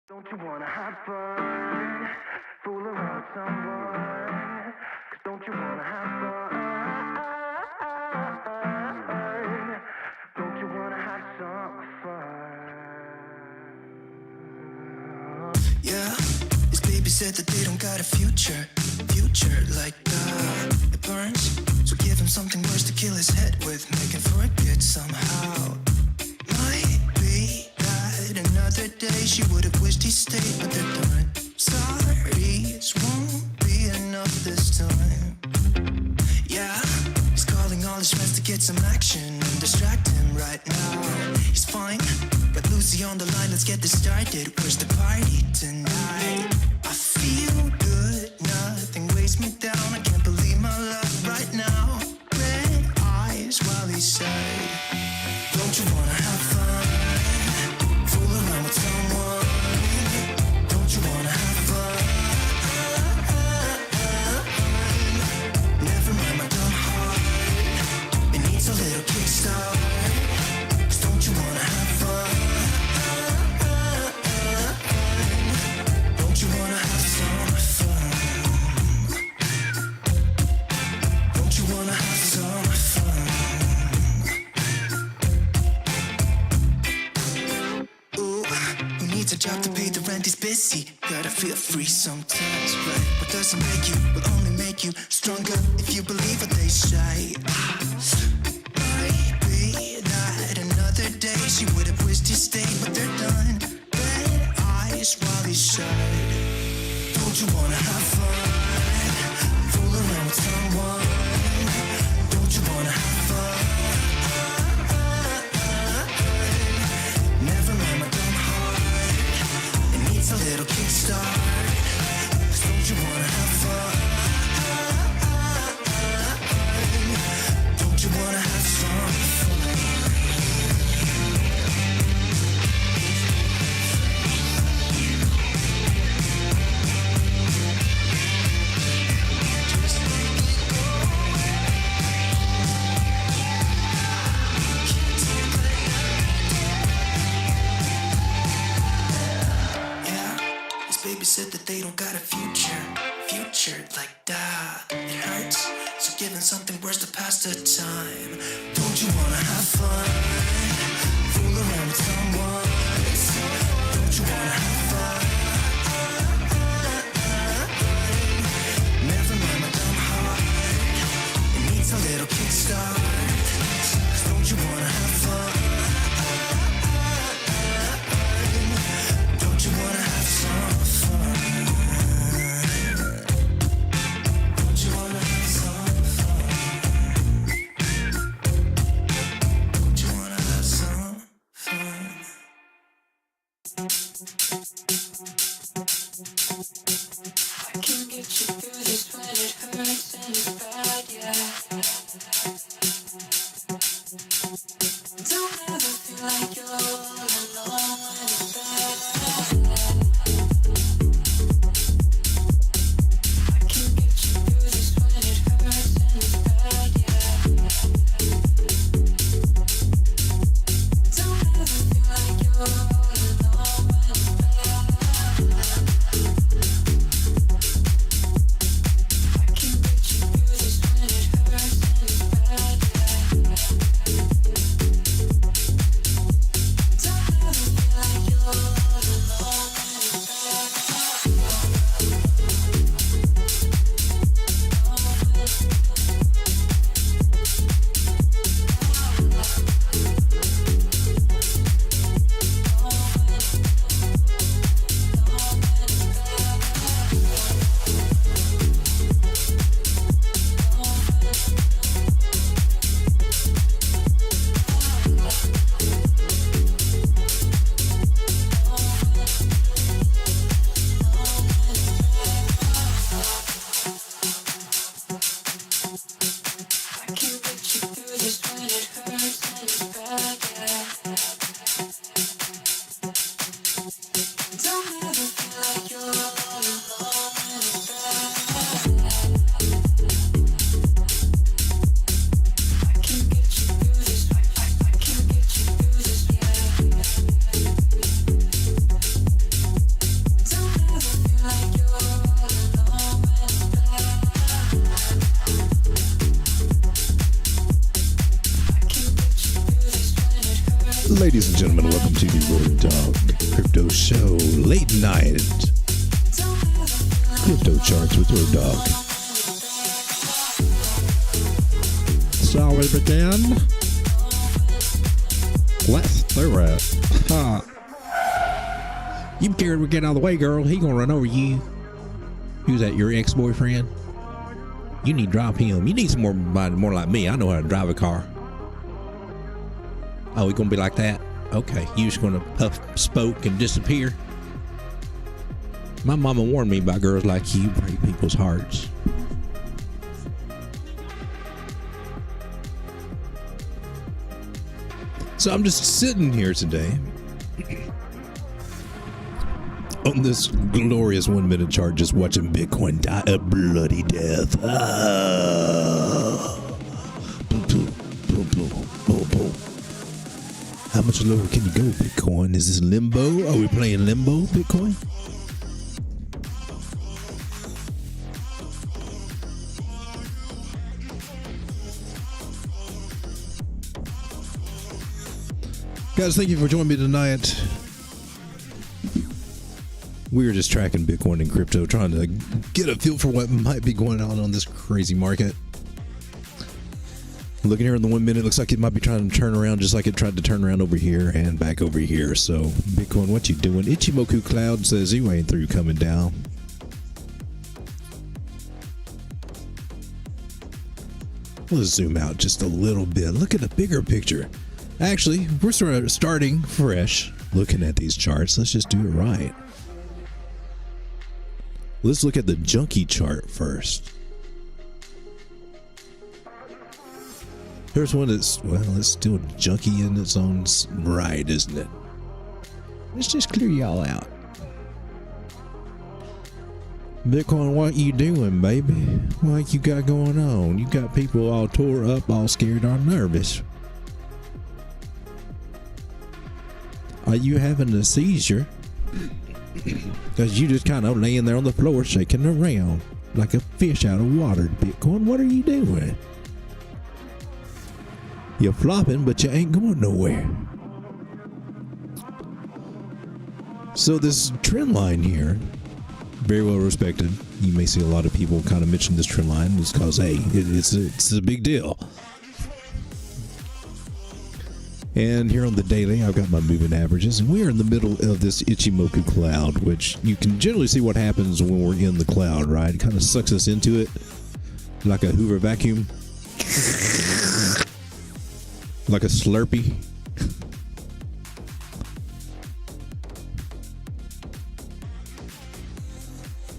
Don't you wanna have fun? Fool around with someone? 'Cause don't you wanna have fun? Don't you wanna have some fun? Yeah, his baby said that they don't got a future like that. It burns, so give him something worse to kill his head with, make him forget somehow. Might be that another day she would have wished he stayed, but they're done. Sorries won't be enough this time. Yeah, he's calling all his friends to get some action and distract him right now. He's fine, got Lucy on the line, let's get this started. Where's the party tonight? I feel good, nothing weighs me down. I can't believe my luck right now. Red eyes while he said, don't you wanna have fun? Fool around with someone. Don't you wanna have fun? Never mind my dumb heart, it needs a little kickstart. 'Cause don't you wanna have fun? Don't you wanna have some fun? Don't you wanna have some fun? Ooh, who needs a job to pay the rent? He's busy. Gotta feel free sometimes, right? What doesn't make you will only make you stronger if you believe what they say. Might be that another day she would have wished he stayed, but they're done. Red eyes while he said, don't you wanna have fun? Fool around with someone. Don't you wanna have fun? Never mind my dumb heart, it needs a little kickstart. 'Cause don't you wanna have fun? Don't you wanna have some fun? Yeah, his baby said that they don't got a future like that. It hurts, so give him something worse to pass the time. Don't you wanna have fun? Fool around with someone. Don't you wanna have fun? Never mind my dumb heart, it needs a little kickstart. 'Cause don't you wanna have fun? Don't you wanna have some fun? Don't you wanna have some fun? Don't you wanna have some fun? I can get you through this when it hurts and it's bad, yeah. Don't ever feel like you're all alone when it's bad. I can get you through this when it hurts and it's bad, yeah. Don't ever feel like you're all alone when it's bad. I can get you through this when it hurts and it's bad, yeah. Don't ever feel like you're all alone when it's bad. I can get you through this when it hurts and it's bad, yeah. Don't ever feel like you're all alone when it's bad. I can get you through this. I can get you through this, yeah. Ladies and gentlemen, welcome to the Road Dog Crypto Show. Late night crypto charts with Road Dog. Shall we begin? Let's do it. Ha. You cared we get out of the way, girl. He gonna run over you. Who's that, your ex-boyfriend? You need to drive him. You need some more like me. I know how to drive a car. Oh, we gonna be like that? Okay, you just gonna puff, spoke, and disappear? My mama warned me about girls like you break people's hearts. So I'm just sitting here today on this glorious 1 minute chart, just watching Bitcoin die a bloody death. Boom, boom, boom, boom, boom, boom. How much lower can you go, Bitcoin? Is this limbo? Are we playing limbo, Bitcoin? Guys, thank you for joining me tonight. We're just tracking Bitcoin and crypto, trying to get a feel for what might be going on this crazy market. Looking here in the 1 minute, looks like it might be trying to turn around just like it tried to turn around over here and back over here. So, Bitcoin, what you doing? Ichimoku Cloud says you ain't through coming down. Let's zoom out just a little bit. Look at the bigger picture. Actually, we're sort of starting fresh looking at these charts. Let's just do it right. Let's look at the junkie chart first. Here's one that's, well, it's still junky in its own right, isn't it? Let's just clear y'all out. Bitcoin, what you doing, baby? What you got going on? You got people all tore up, all scared, all nervous. Are you having a seizure? Because you just kind of laying there on the floor shaking around like a fish out of water. Bitcoin, what are you doing? You're flopping, but you ain't going nowhere. So this trend line here, very well respected. You may see a lot of people kind of mention this trend line just because, hey, it's a big deal. And here on the daily, I've got my moving averages, and we're in the middle of this Ichimoku cloud, which you can generally see what happens when we're in the cloud, right? It kind of sucks us into it like a Hoover vacuum. Like a Slurpee.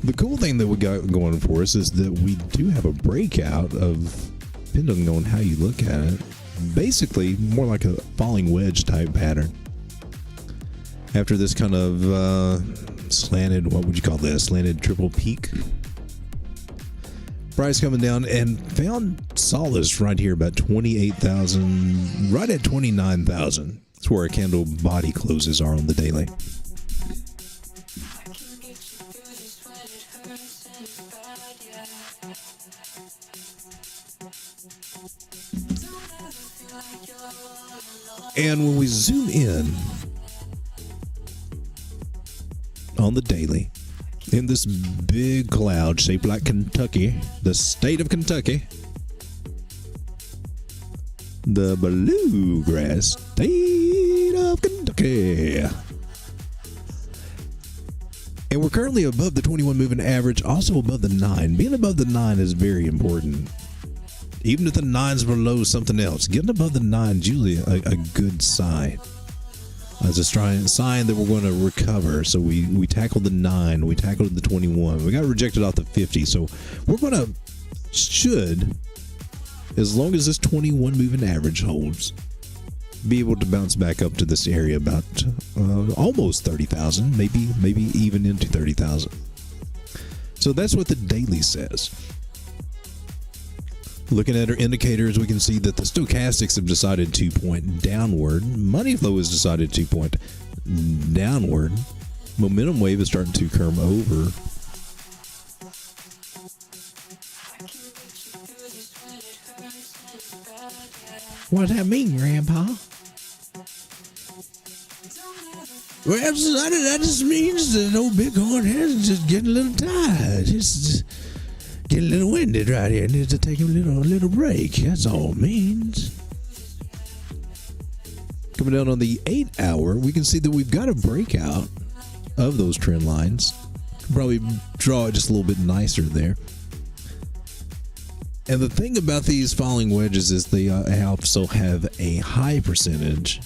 The cool thing that we got going for us is that we do have a breakout of, depending on how you look at it, basically more like a falling wedge type pattern. After this kind of slanted, what would you call this? Slanted triple peak. Price coming down and found solace right here about 28,000, right at 29,000. That's where our candle body closes are on the daily. And when we zoom in on the daily, in this big cloud shaped like Kentucky, the state of Kentucky, the bluegrass state of Kentucky. And we're currently above the 21 moving average, also above the 9. Being above the 9 is very important. Even if the 9's below something else, getting above the 9 is usually a good sign. As a sign that we're going to recover. So we tackled the 9, we tackled the 21. We got rejected off the 50. So we're going to, as long as this 21 moving average holds, be able to bounce back up to this area about almost 30,000, maybe even into 30,000. So that's what the daily says. Looking at our indicators, we can see that the stochastics have decided to point downward. Money flow has decided to point downward. Momentum wave is starting to curve over. What does that mean, Grandpa? Well, that just means that old Bighorn is just getting a little tired. Just getting a little winded right here. Needs to take a little break. That's all it means. Coming down on the 8 hour, we can see that we've got a breakout of those trend lines. Probably draw it just a little bit nicer there. And the thing about these falling wedges is they also have a high percentage.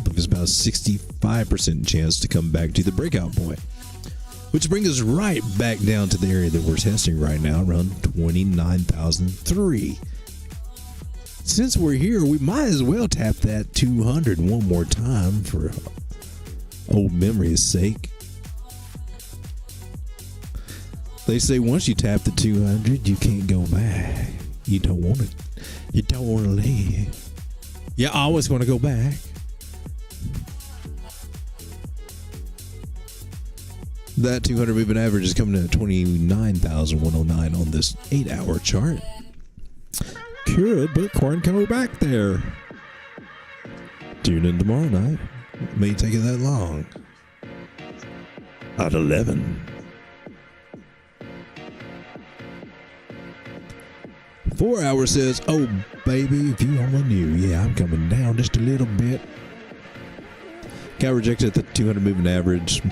There's about a 65% chance to come back to the breakout point, which brings us right back down to the area that we're testing right now, around 29,003. Since we're here, we might as well tap that 200 one more time for old memory's sake. They say once you tap the 200, you can't go back. You don't want to. You don't want to leave. You always want to go back. That 200 moving average is coming in at 29,109 on this 8-hour chart. Could Bitcoin come back there? Tune in tomorrow night. It may take it that long. At 11. 4 hours says, oh baby, if you only knew, yeah, I'm coming down just a little bit. Got rejected at the 200 moving average.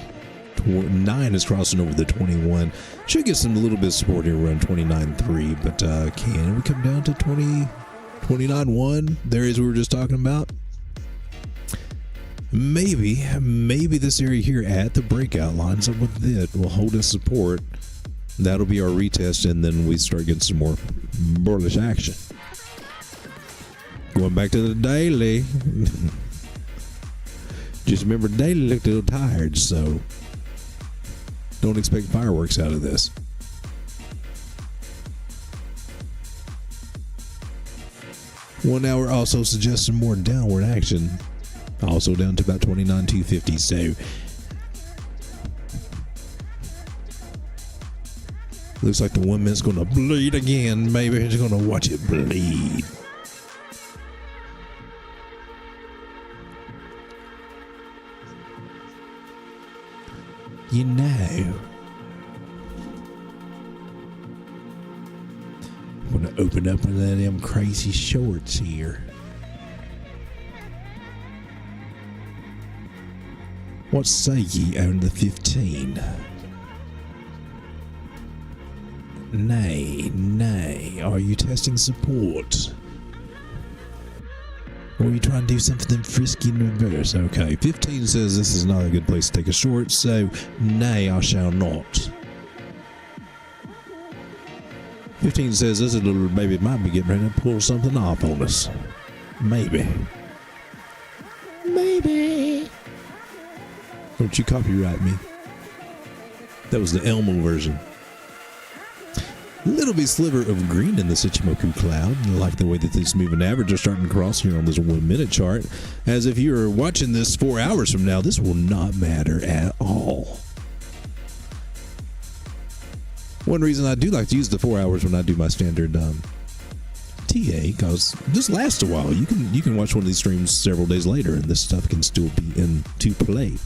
9 is crossing over the 21. Should get some little bit of support here around 29.3, but can we come down to 29.1? The areas we were just talking about. Maybe this area here at the breakout lines up with it will hold us support. That'll be our retest, and then we start getting some more bullish action. Going back to the daily. Just remember, the daily looked a little tired, so don't expect fireworks out of this. One hour also suggests some more downward action. Also down to about 29,250. So looks like the 1 minute's going to bleed again. Maybe it's going to watch it bleed. You know, I'm going to open up one of them crazy shorts here. What say ye on the 15? Nay, are you testing support? Or are you trying to do something frisky in reverse? Okay, 15 says this is not a good place to take a short, so nay, I shall not. 15 says this little baby might be getting ready to pull something off on us. Maybe. Don't you copyright me. That was the Elmo version. Little bit sliver of green in the Ichimoku cloud. I like the way that these moving averages are starting to cross here on this 1 minute chart. As if you're watching this 4 hours from now, this will not matter at all. One reason I do like to use the 4 hours when I do my standard TA, because this lasts a while. You can watch one of these streams several days later, and this stuff can still be into play.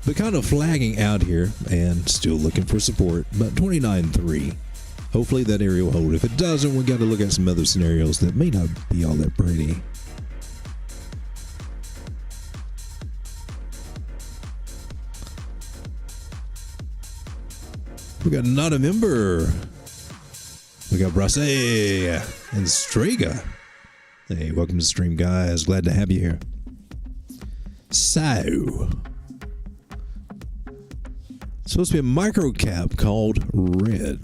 But kind of flagging out here and still looking for support, but 29.3. Hopefully that area will hold. If it doesn't, we got to look at some other scenarios that may not be all that pretty. We got not a member. We got Brasse and Strega. Hey, welcome to the stream, guys. Glad to have you here. So, it's supposed to be a micro cap called Red.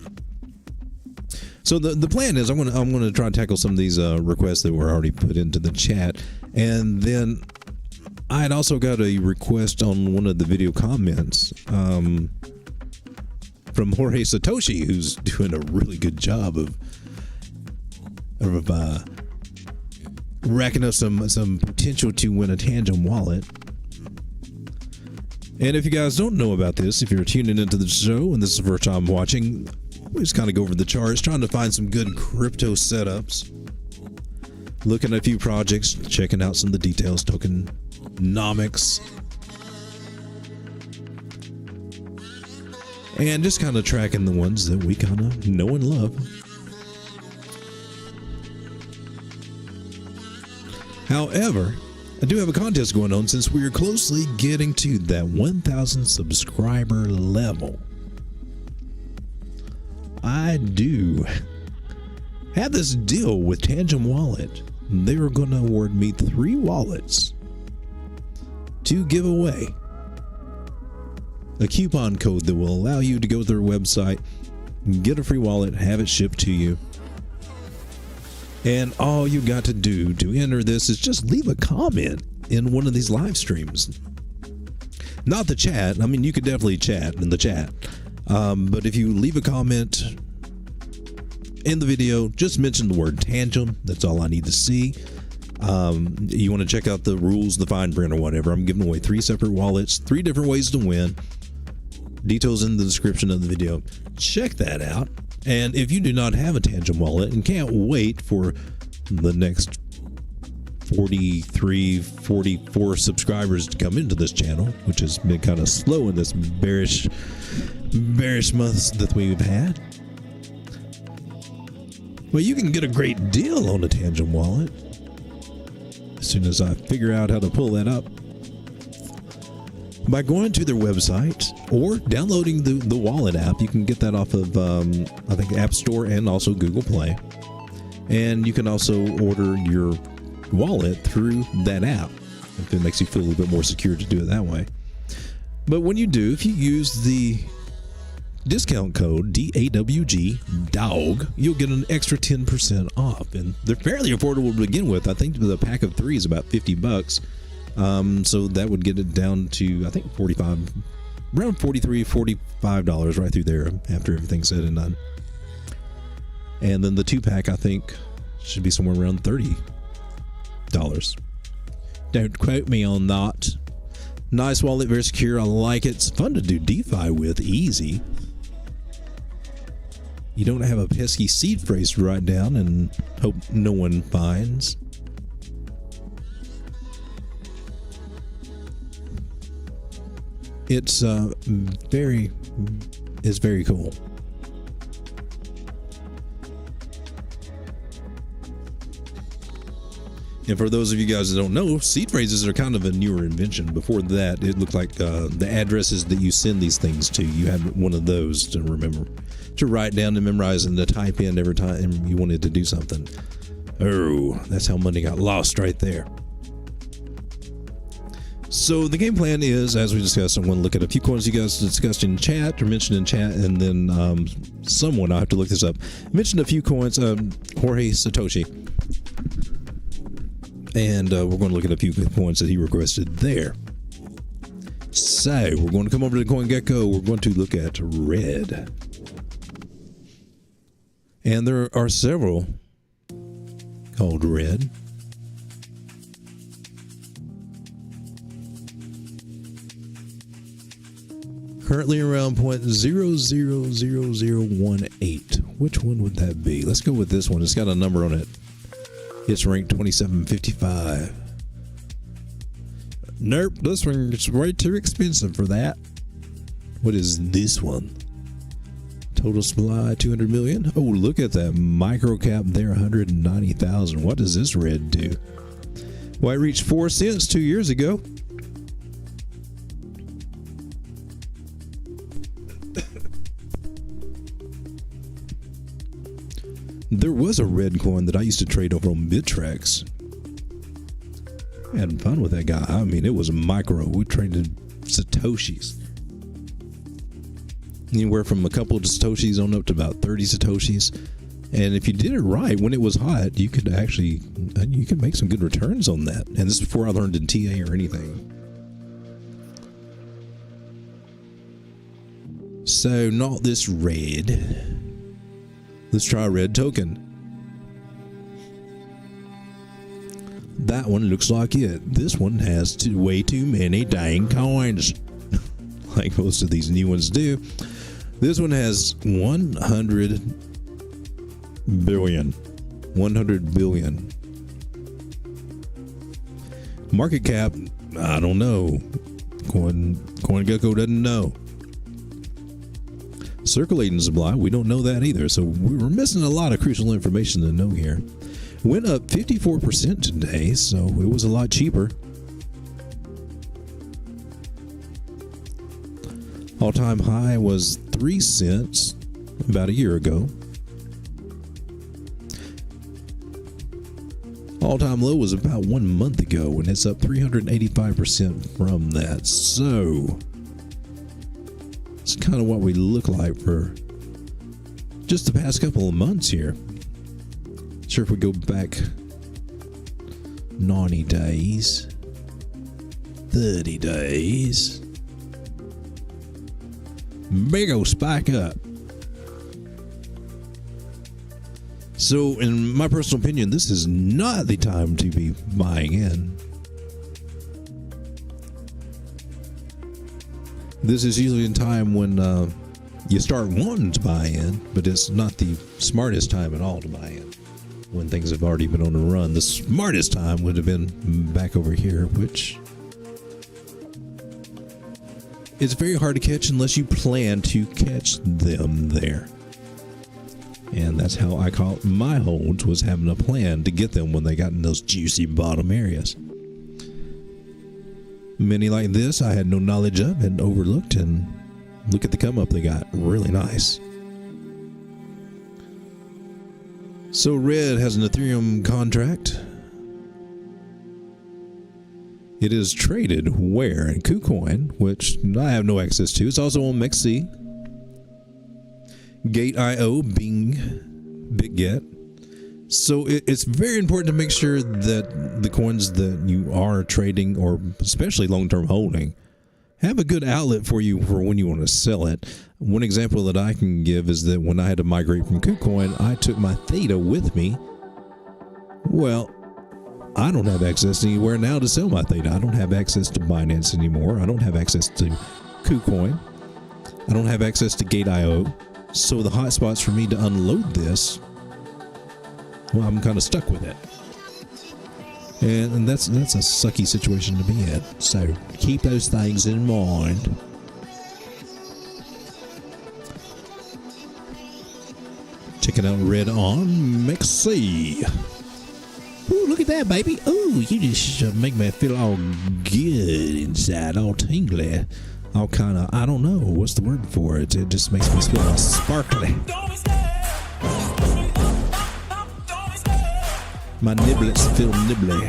So the plan is I'm gonna try to tackle some of these requests that were already put into the chat, and then I had also got a request on one of the video comments from Jorge Satoshi, who's doing a really good job of racking up some potential to win a Tangem wallet. And if you guys don't know about this, if you're tuning into the show and this is the first time watching, we just kind of go over the charts, trying to find some good crypto setups. looking at a few projects, checking out some of the details, tokenomics, and just kind of tracking the ones that we kind of know and love. However, I do have a contest going on since we are closely getting to that 1,000 subscriber level. I do have this deal with Tangem Wallet. They are going to award me 3 wallets to give away. A coupon code that will allow you to go to their website, get a free wallet, have it shipped to you. And all you got to do to enter this is just leave a comment in one of these live streams. Not the chat. I mean, you could definitely chat in the chat. But if you leave a comment in the video, just mention the word Tangem. That's all I need to see. You want to check out the rules, the fine print or whatever. I'm giving away 3 separate wallets, 3 different ways to win. Details in the description of the video. Check that out. And if you do not have a Tangem wallet and can't wait for the next 43, 44 subscribers to come into this channel, which has been kind of slow in this bearish months that we've had, well, you can get a great deal on a Tangem wallet as soon as I figure out how to pull that up. By going to their website or downloading the wallet app. You can get that off of, I think, App Store and also Google Play. And you can also order your wallet through that app if it makes you feel a little bit more secure to do it that way. But when you do, if you use the discount code DAWG DOG, you'll get an extra 10% off. And they're fairly affordable to begin with. I think the pack of 3 is about $50. So that would get it down to, I think, around $43, $45 right through there after everything's said and done. And then the 2-pack, I think, should be somewhere around $30. Don't quote me on that. Nice wallet, very secure. I like it. It's fun to do DeFi with, easy. You don't have a pesky seed phrase to write down and hope no one finds. It's very cool. And for those of you guys that don't know, seed phrases are kind of a newer invention. Before that, it looked like the addresses that you send these things to, you had one of those to remember, to write down and memorize and to type in every time you wanted to do something. Oh, that's how money got lost right there. So the game plan is, as we discussed, I'm going to look at a few coins you guys discussed in chat or mentioned in chat, and then someone, I'll have to look this up, mentioned a few coins, Jorge Satoshi. And we're going to look at a few coins that he requested there. So we're going to come over to CoinGecko. We're going to look at red. And there are several called red. Currently around 0.000018. Which one would that be? Let's go with this one. It's got a number on it. It's ranked 2755. Nope, this one is way too expensive for that. What is this one? Total supply 200 million. Oh, look at that micro cap there, 190,000. What does this red do? Well, it reached 4 cents 2 years ago. There was a red coin that I used to trade over on Bittrex. I had fun with that guy. I mean, it was a micro. We traded Satoshis. Anywhere from a couple of Satoshis on up to about 30 Satoshis. And if you did it right, when it was hot, you could make some good returns on that. And this is before I learned in TA or anything. So, not this red. Let's try a red token. That one looks like it. This one has way too many dang coins. Like most of these new ones do. This one has 100 billion. 100 billion. Market cap, I don't know. CoinGecko doesn't know. Circulating supply, we don't know that either. So we're missing a lot of crucial information to know here. Went up 54% today, so it was a lot cheaper. All-time high was 3 cents about a year ago. All-time low was about 1 month ago, and it's up 385% from that. So it's kind of what we look like for just the past couple of months here. Sure, if we go back 90 days, 30 days, big old spike up. So, in my personal opinion, this is not the time to be buying in. This is usually a time when you start wanting to buy in, but it's not the smartest time at all to buy in. When things have already been on a run, the smartest time would have been back over here, which it's very hard to catch unless you plan to catch them there. And that's how I caught my holds, was having a plan to get them when they got in those juicy bottom areas. Many like this I had no knowledge of and overlooked, and look at the come up they got. Really nice. So Red has an Ethereum contract. It is traded where? In KuCoin, which I have no access to. It's also on MEXC. Gate.io, Bing, BitGet. So it's very important to make sure that the coins that you are trading, or especially long-term holding, have a good outlet for you for when you want to sell it. One example that I can give is that when I had to migrate from KuCoin, I took my Theta with me. Well, I don't have access anywhere now to sell my Theta. I don't have access to Binance anymore. I don't have access to KuCoin. I don't have access to Gate.io. So the hot spots for me to unload this, well, I'm kind of stuck with it. And that's a sucky situation to be in. So keep those things in mind. Checking out Red on MEXC. Ooh, look at that, baby. Ooh, you just make me feel all good inside, all tingly. All kind of, I don't know, what's the word for it? It just makes me feel all sparkly. My niblets feel nibbly.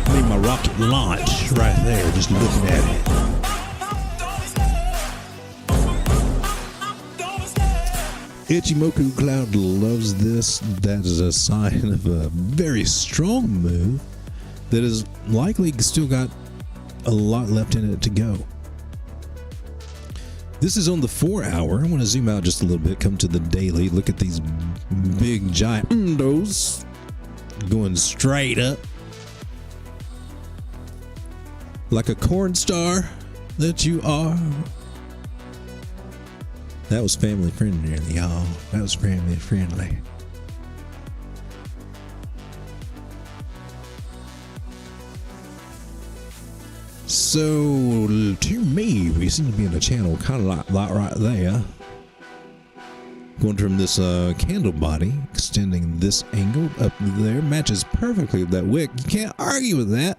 I mean, my rocket launch right there, just looking at it. Ichimoku Cloud loves this. That is a sign of a very strong move that is likely still got a lot left in it to go. This is on the 4 hour. I want to zoom out just a little bit, come to the daily, look at these big giant windows going straight up like a corn star that you are. That was family friendly, y'all. That was family friendly. So, to me, we seem to be in a channel kind of like right there. Going from this candle body, extending this angle up there, matches perfectly with that wick. You can't argue with that.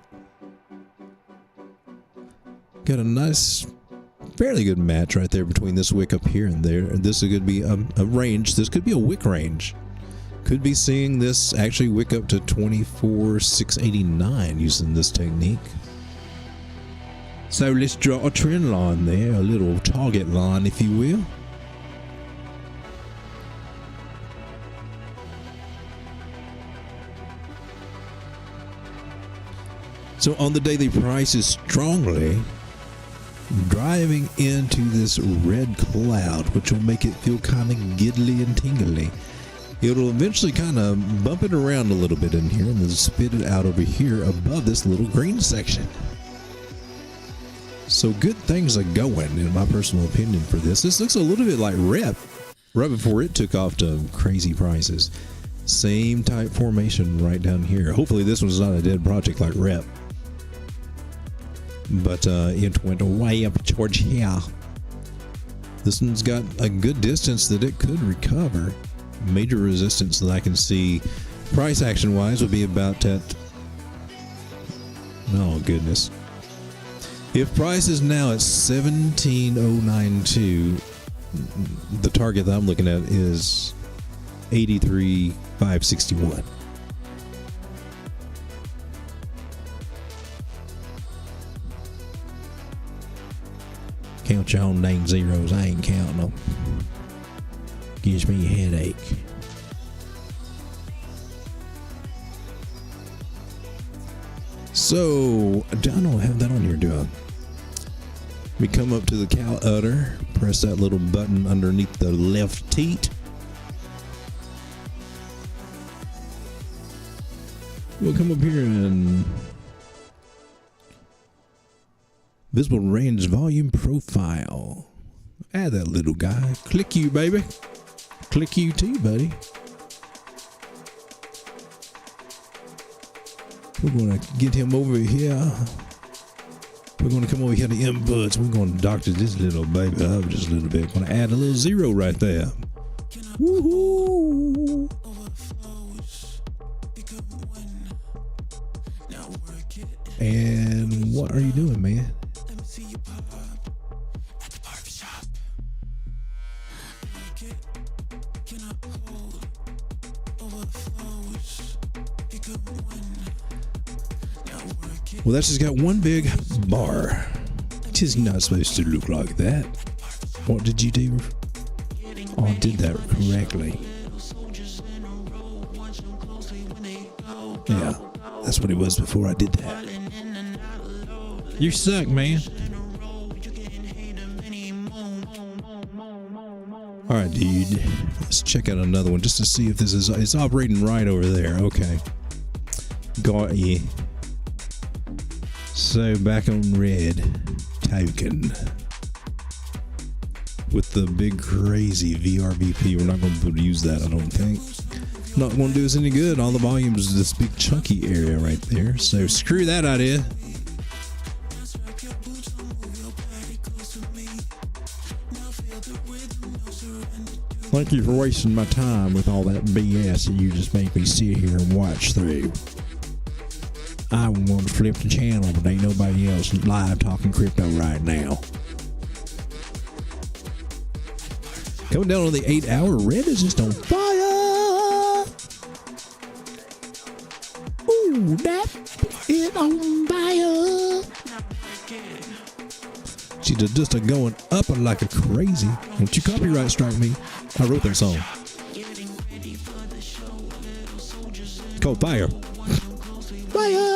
Got a nice, fairly good match right there between this wick up here and there. This could be a range. This could be a wick range. Could be seeing this actually wick up to 24,689 using this technique. So let's draw a trend line there, a little target line, if you will. So on the daily, price is strongly driving into this red cloud, which will make it feel kind of giddly and tingly. It'll eventually kind of bump it around a little bit in here and then spit it out over here above this little green section. So good things are going, in my personal opinion, for this. This looks a little bit like REP right before it took off to crazy prices. Same type formation right down here. Hopefully this one's not a dead project like Rep. But it went way up towards here. This one's got a good distance that it could recover. Major resistance that I can see price action wise would be about at, oh goodness. If price is now at 17,092, the target that I'm looking at is 83,561. Count your own dang zeros. I ain't counting them. Gives me a headache. So, I don't have that on here, do I? We come up to the cow udder, press that little button underneath the left teat. We'll come up here and visible range volume profile. Add that little guy. Click you, baby. Click you too, buddy. We're going to get him over here. We're going to come over here to inputs. We're going to doctor this little baby up just a little bit. Going to add a little zero right there. Woohoo! And what are you doing, man? Well, that's just got one big bar. It is not supposed to look like that. What did you do? Oh, I did that correctly. Yeah, that's what it was before I did that. You suck, man. All right, dude. Let's check out another one just to see if this is it's operating right over there. Okay. Got you. So back on red token with the big crazy VRBP. We're not going to be able to use that, I don't think. Not going to do us any good. All the volumes is this big chunky area right there. So screw that idea. Thank you for wasting my time with all that BS that you just make me sit here and watch through. I want to flip the channel, but ain't nobody else live talking crypto right now. Coming down on the 8 hour, red is just on fire. Ooh, that is on fire. She's just going up like a crazy. Don't you copyright strike me? I wrote that song. It's called Fire. Fire.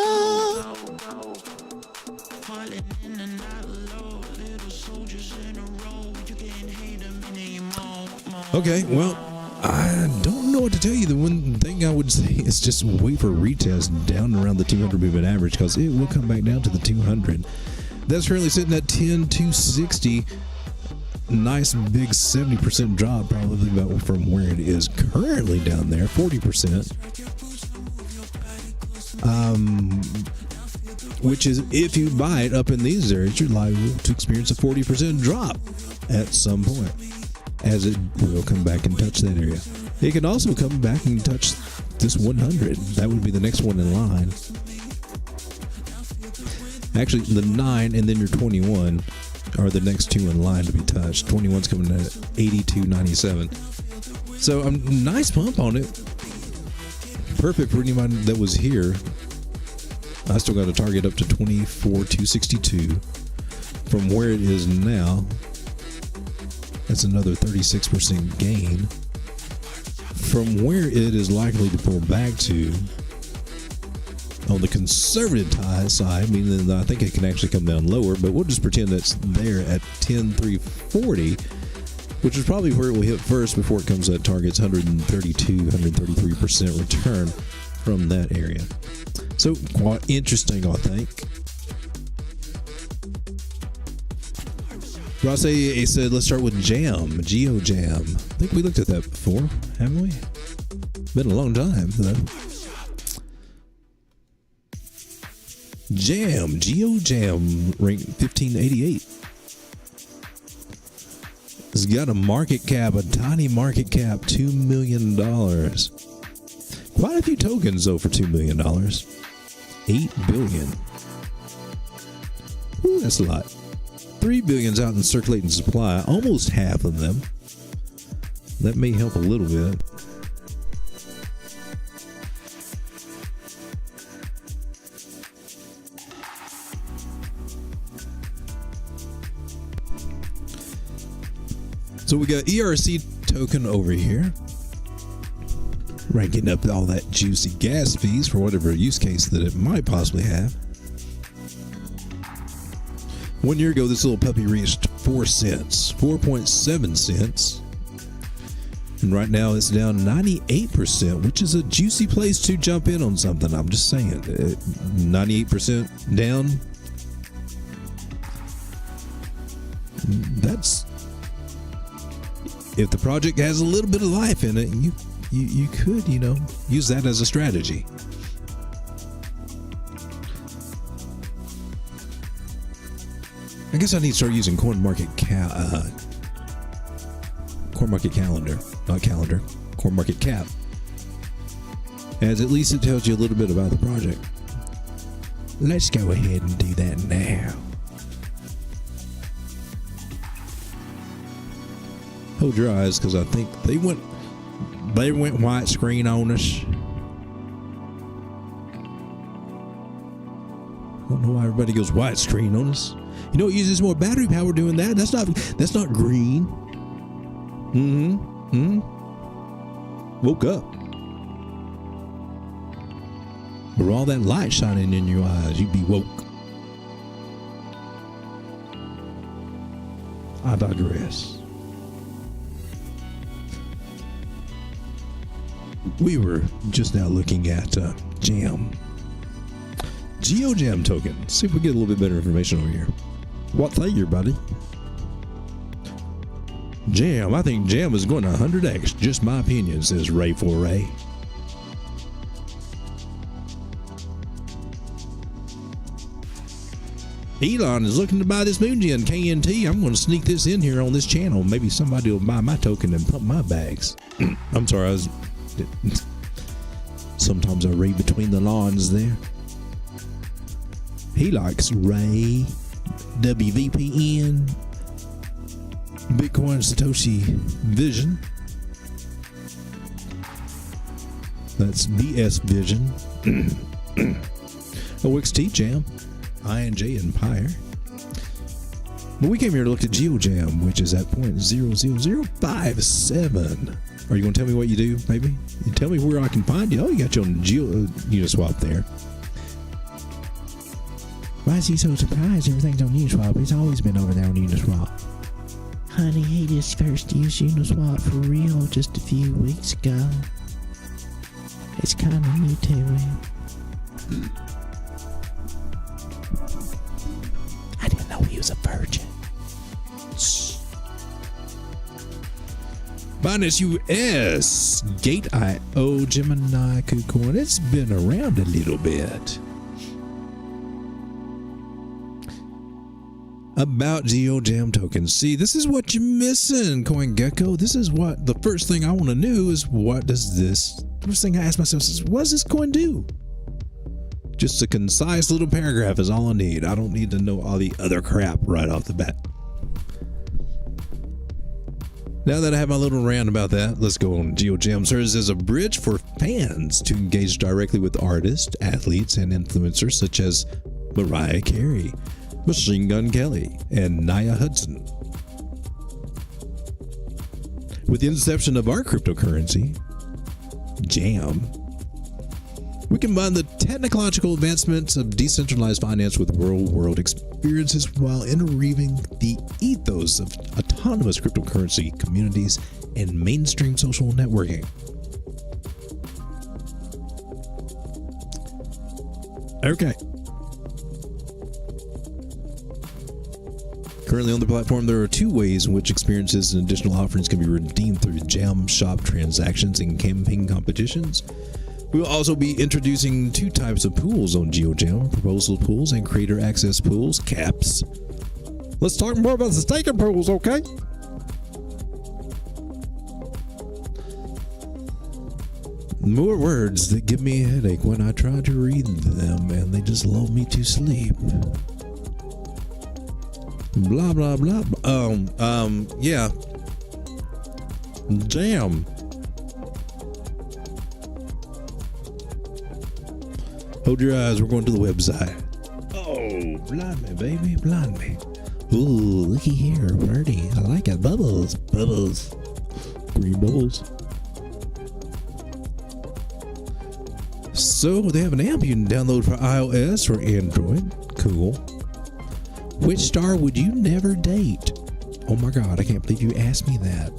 Okay, well, I don't know what to tell you. The one thing I would say is just wait for a retest down around the 200 moving average because it will come back down to the 200. That's currently sitting at 10,260. Nice big 70% drop probably about from where it is currently down there, 40%. Which is if you buy it up in these areas, you're liable to experience a 40% drop at some point, as it will come back and touch that area. It can also come back and touch this 100. That would be the next one in line. Actually, the 9 and then your 21 are the next two in line to be touched. 21's coming at 82.97. So a nice pump on it. Perfect for anybody that was here. I still got a target up to 24,262 from where it is now. That's another 36% gain from where it is likely to pull back to. On the conservative side, meaning that I think it can actually come down lower, but we'll just pretend that's there at 10,340, which is probably where it will hit first before it comes at targets 133% return from that area. So quite interesting, I think. Ross A said, let's start with Jam, GeoJam. I think we looked at that before, haven't we? Been a long time, though. Jam, GeoJam, ranked 1588. It's got a market cap, a tiny market cap, $2 million. Quite a few tokens, though, for $2 million. 8 billion. Ooh, that's a lot. 3 billion's out in circulating supply, almost half of them. That may help a little bit. So we got ERC token over here, ranking up all that juicy gas fees for whatever use case that it might possibly have. 1 year ago, this little puppy reached 4 cents, 4.7 cents. And right now it's down 98%, which is a juicy place to jump in on something. I'm just saying, 98% down. That's, if the project has a little bit of life in it, you could, use that as a strategy. I guess I need to start using CoinMarket Cap, as at least it tells you a little bit about the project. Let's go ahead and do that now. Hold your eyes, because I think they went white screen on us. I don't know why everybody goes white screen on us. You know, it uses more battery power doing that. That's not green. Woke up. With all that light shining in your eyes, you'd be woke. I digress. We were just now looking at Jam. GeoJam token. Let's see if we get a little bit better information over here. What figure, buddy? Jam. I think Jam is going to 100x. Just my opinion, says Ray 4Ray. Elon is looking to buy this Moongen KNT. I'm going to sneak this in here on this channel. Maybe somebody will buy my token and pump my bags. I'm sorry, sometimes I read between the lines there. He likes Ray, WVPN, Bitcoin Satoshi Vision. That's BS Vision. OXT Jam, INJ Empire. But we came here to look at GeoJam, which is at 0.00057. Are you going to tell me what you do, maybe? You tell me where I can find you. Oh, you got you on Uniswap there. Why is he so surprised everything's on Uniswap? It's always been over there on Uniswap. Honey, he just first used Uniswap for real just a few weeks ago. It's kind of new to him. I didn't know he was a virgin. Binance US, Gate.io, Gemini, KuCoin. It's been around a little bit. About GeoJam tokens. See, this is what you're missing, CoinGecko. This is what the first thing I want to know is, what does this? The first thing I ask myself is, what does this coin do? Just a concise little paragraph is all I need. I don't need to know all the other crap right off the bat. Now that I have my little rant about that, let's go on. GeoJam serves as a bridge for fans to engage directly with artists, athletes, and influencers such as Mariah Carey, Machine Gun Kelly, and Nia Hudson. With the inception of our cryptocurrency, Jam, we combine the technological advancements of decentralized finance with real-world experiences while interweaving the ethos of autonomous cryptocurrency communities and mainstream social networking. Okay. Currently on the platform, there are 2 ways in which experiences and additional offerings can be redeemed through Jam Shop transactions and camping competitions. We will also be introducing 2 types of pools on GeoJam: proposal pools and creator access pools, caps. Let's talk more about the staking pools, okay? More words that give me a headache when I try to read them, and they just lull me to sleep. Blah blah blah. Yeah. Jam. Hold your eyes. We're going to the website. Oh, blind me, baby, blind me. Ooh, looky here, birdie. I like it. Bubbles, bubbles, Green bubbles. So they have an app you can download for iOS or Android. Cool. Which star would you never date? Oh my God, I can't believe you asked me that.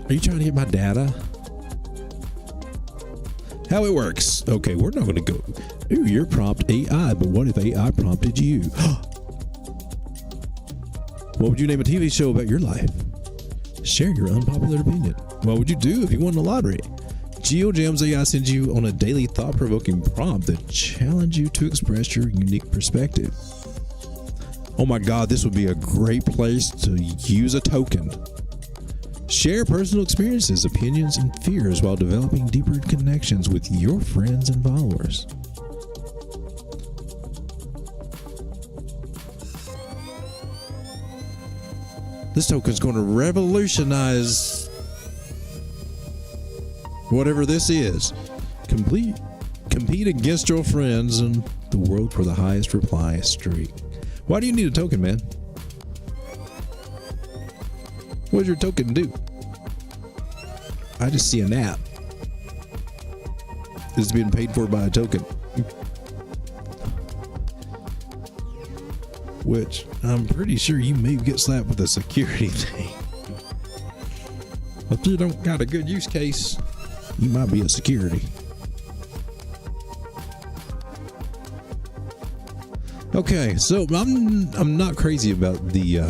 Are you trying to get my data? How it works. Okay, we're not going to go. Ooh, your prompt AI, but what if AI prompted you? What would you name a TV show about your life? Share your unpopular opinion. What would you do if you won the lottery? GeoJam's AI sends you on a daily thought-provoking prompt that challenges you to express your unique perspective. Oh my God, this would be a great place to use a token. Share personal experiences, opinions, and fears while developing deeper connections with your friends and followers. This token is going to revolutionize whatever this is. Compete against your friends in the world for the highest reply streak. Why do you need a token, man? What does your token do? I just see an app. It's being paid for by a token. Which I'm pretty sure you may get slapped with a security thing. If you don't got a good use case, you might be a security. Okay, so I'm not crazy about the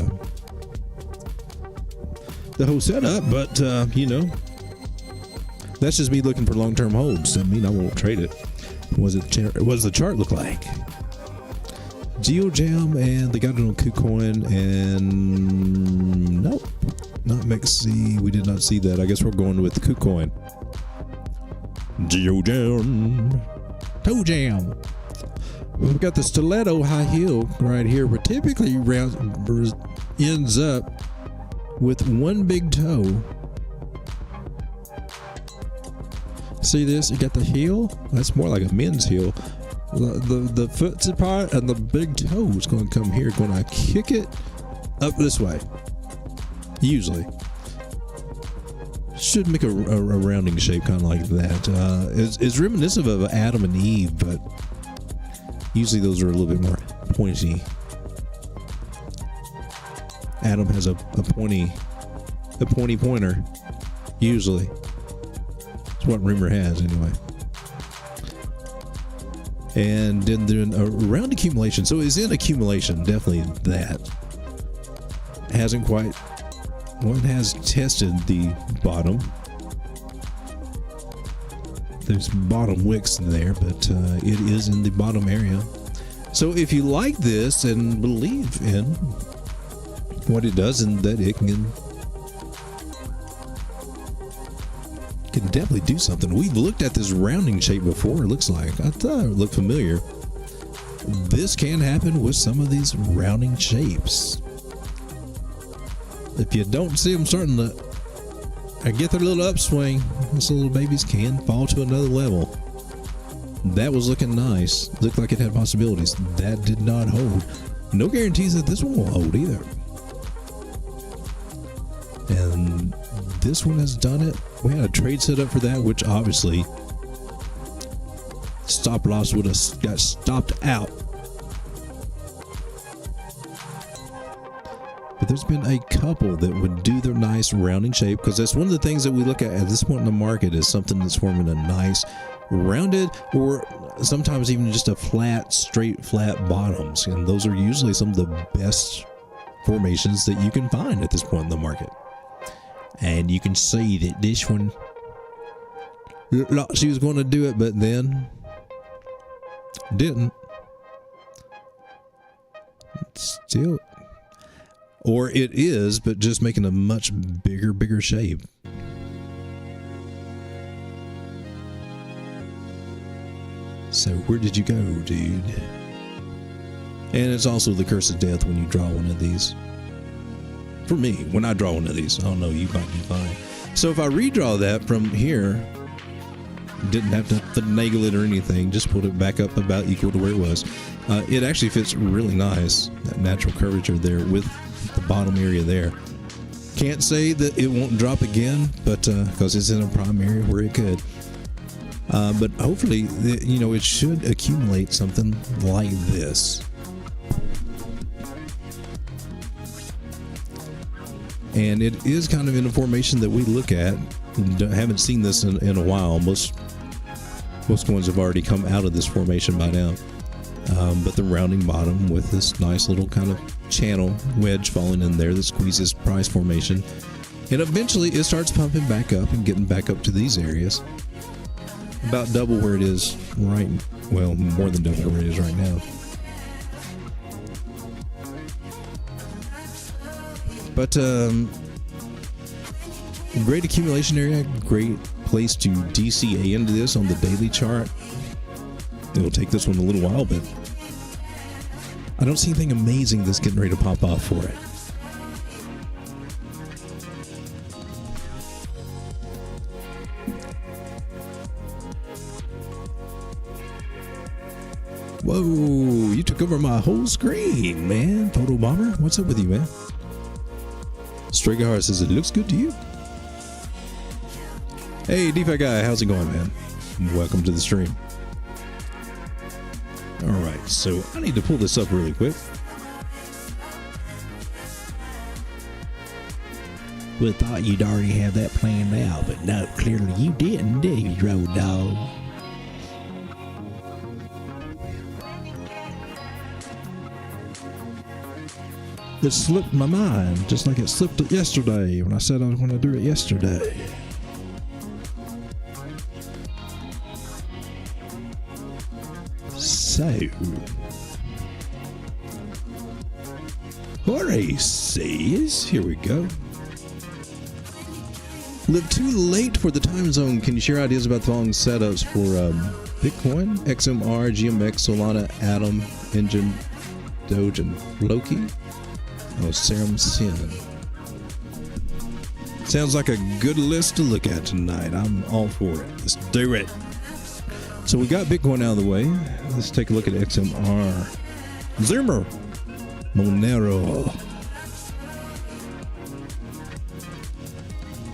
whole setup, but you know, that's just me looking for long-term holds. I mean, I won't trade it. What does the chart look like? GeoJam, and they got it on KuCoin, and nope, not Mexi. We did not see that. I guess we're going with KuCoin. GeoJam, Toe Jam. We've got the stiletto high heel right here, but typically ends up with one big toe. See this? You got the heel. That's more like a men's heel. The foot's part and the big toe is going to come here. Going to kick it up this way. Usually, should make a rounding shape, kind of like that. It's reminiscent of Adam and Eve, but usually those are a little bit more pointy. Adam has a pointy pointer. Usually, that's what rumor has anyway. And then doing a round accumulation. So it's in accumulation, definitely that. Hasn't quite, well, it has tested the bottom. There's bottom wicks in there, but it is in the bottom area. So if you like this and believe in what it does and that it can definitely do something. We've looked at this rounding shape before, it looks like. I thought it looked familiar. This can happen with some of these rounding shapes. If you don't see them starting to get their little upswing, these little babies can fall to another level. That was looking nice. Looked like it had possibilities. That did not hold. No guarantees that this one will hold either. And this one has done it. We had a trade set up for that, which obviously stop loss would have got stopped out. But there's been a couple that would do their nice rounding shape, because that's one of the things that we look at this point in the market is something that's forming a nice rounded, or sometimes even just a straight flat bottoms. And those are usually some of the best formations that you can find at this point in the market. And you can see that this one looked like she was going to do it, but then didn't. Still, or it is, but just making a much bigger shape. So where did you go, dude? And it's also the curse of death when you draw one of these. For me, when I draw one of these, I don't know, you might be fine. So if I redraw that from here, didn't have to finagle it or anything, just pulled it back up about equal to where it was. It actually fits really nice, that natural curvature there with the bottom area there. Can't say that it won't drop again, but because it's in a prime area where it could. But hopefully, it should accumulate something like this. And it is kind of in a formation that we look at. Haven't seen this in a while. Most ones have already come out of this formation by now. But the rounding bottom with this nice little kind of channel wedge falling in there that squeezes price formation. And eventually it starts pumping back up and getting back up to these areas. About double where it is more than double where it is right now. But great accumulation area, great place to DCA into this on the daily chart. It'll take this one a little while, but I don't see anything amazing that's getting ready to pop off for it. Whoa, you took over my whole screen, man. Photo Bomber, what's up with you, man? Stray Guy says it looks good to you. Hey, DeFi Guy, how's it going, man? Welcome to the stream. Alright, so I need to pull this up really quick. We thought you'd already have that planned out, but no, clearly you didn't, did you, Road Dog? It slipped my mind, just like it slipped it yesterday when I said I was going to do it yesterday. So, Jorge says, here we go. Live too late for the time zone. Can you share ideas about the following setups for Bitcoin, XMR, GMX, Solana, Atom, Engine, Doge, and Loki? Oh, Serum Sin. Sounds like a good list to look at tonight. I'm all for it. Let's do it. So we got Bitcoin out of the way. Let's take a look at XMR. Zoomer. Monero.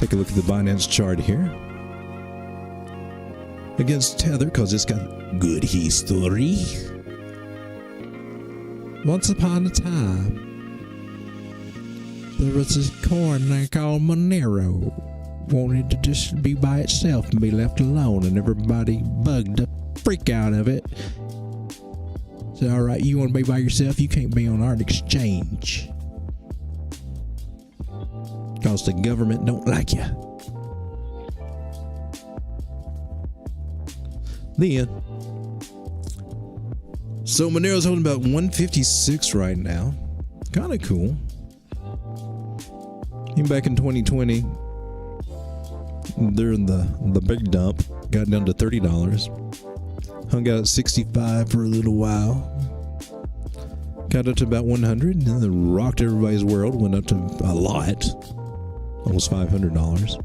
Take a look at the Binance chart here. Against Tether, because it's got good history. Once upon a time, there was this coin they called Monero. Wanted to just be by itself and be left alone, and everybody bugged the freak out of it. Said, all right, you want to be by yourself? You can't be on our exchange. Because the government don't like you. Then, so Monero's holding about 156 right now. Kind of cool. Even back in 2020, during the big dump, got down to $30. Hung out at 65 for a little while. Got up to about 100, and then rocked everybody's world. Went up to a lot, almost $500.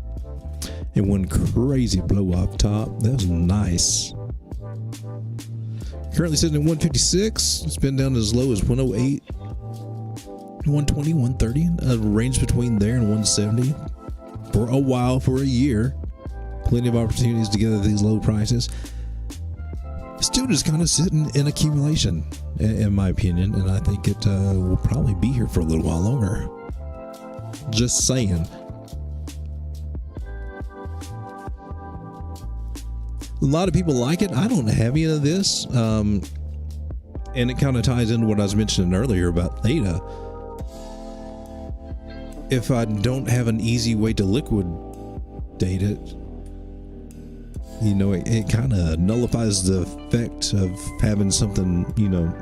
And one crazy blow off top. That was nice. Currently sitting at 156. It's been down as low as 108, 120, 130. A range between there and 170 for a while, for a year. Plenty of opportunities to get at these low prices. Still just kind of sitting in accumulation, in my opinion, and I think it will probably be here for a little while longer. Just saying. A lot of people like it. I don't have any of this. And it kind of ties into what I was mentioning earlier about theta. If I don't have an easy way to liquidate it, you know, it kind of nullifies the effect of having something, you know,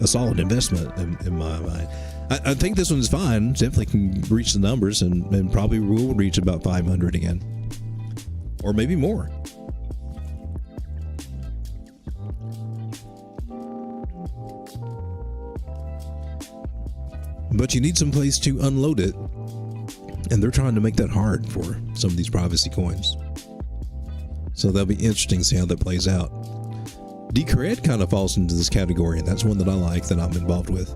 a solid investment in my mind. I think this one's fine. Definitely can reach the numbers and probably will reach about 500 again. Or maybe more. But you need some place to unload it. And they're trying to make that hard for some of these privacy coins. So that'll be interesting to see how that plays out. Decred kind of falls into this category, and that's one that I like, that I'm involved with.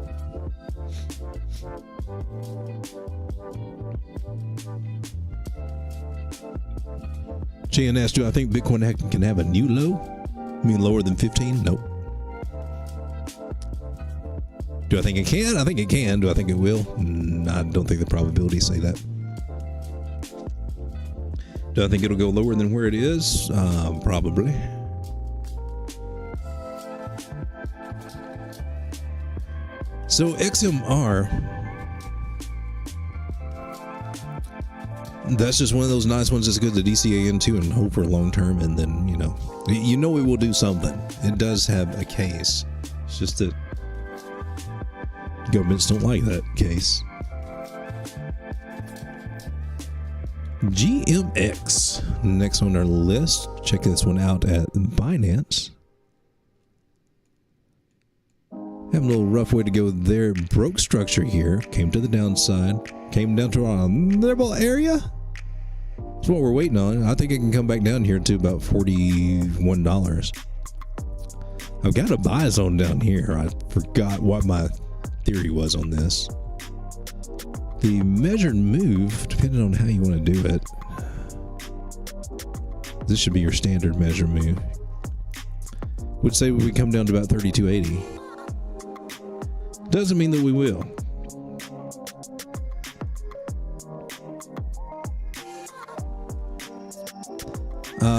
JNS, do I think Bitcoin can have a new low? I mean, lower than 15? Nope. Do I think it can? I think it can. Do I think it will? I don't think the probabilities say that. Do I think it'll go lower than where it is? Probably. So XMR, that's just one of those nice ones that's good to DCA into and hope for long term, and then you know it will do something. It does have a case. It's just that governments don't like that case. GMX, next on our list. Check this one out at Binance. Having a little rough way to go there. Broke structure here. Came to the downside. Came down to our nibble area. That's what we're waiting on. I think it can come back down here to about $41. I've got a buy zone down here. I forgot what my theory was on this. The measured move, depending on how you want to do it, this should be your standard measure move, would say we come down to about 3280. Doesn't mean that we will.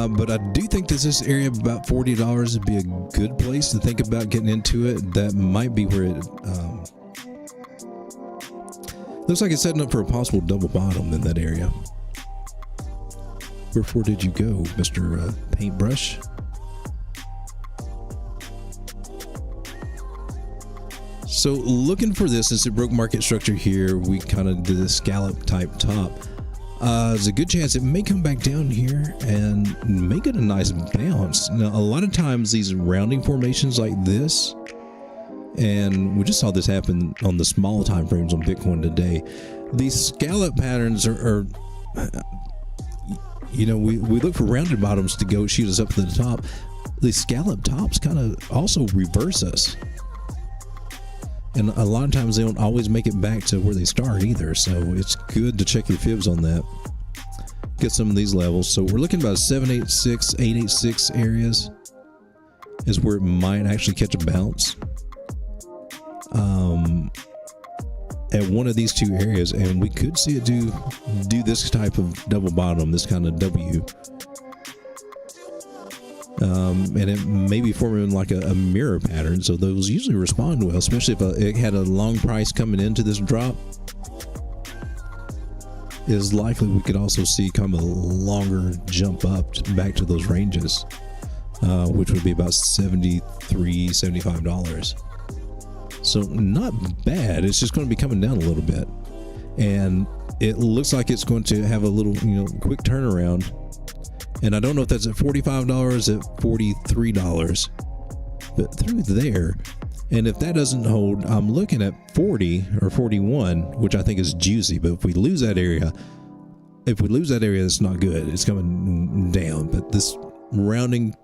But I do think that this area of about $40 would be a good place to think about getting into it. That might be where it looks like it's setting up for a possible double bottom in that area. Wherefore did you go, Mr. Paintbrush? So looking for this, since it broke market structure here, we kind of did a scallop type top. There's a good chance it may come back down here and make it a nice bounce. Now, a lot of times these rounding formations like this, and we just saw this happen on the small time frames on Bitcoin today. These scallop patterns are you know, we look for rounded bottoms to go shoot us up to the top. These scallop tops kind of also reverse us. And a lot of times they don't always make it back to where they start either. So it's good to check your fibs on that. Get some of these levels. So we're looking about 786, 886 areas is where it might actually catch a bounce. At one of these two areas, and we could see it do this type of double bottom, this kind of W. And it may be forming like a mirror pattern, so those usually respond well, especially if it had a long price coming into this drop. It is likely we could also see kind of a longer jump up back to those ranges, which would be about $73, $75. So not bad. It's just going to be coming down a little bit, and it looks like it's going to have a little, quick turnaround. And I don't know if that's at $45, at $43, but through there. And if that doesn't hold, I'm looking at 40 or 41, which I think is juicy. But if we lose that area, that's not good. It's coming down. But this rounding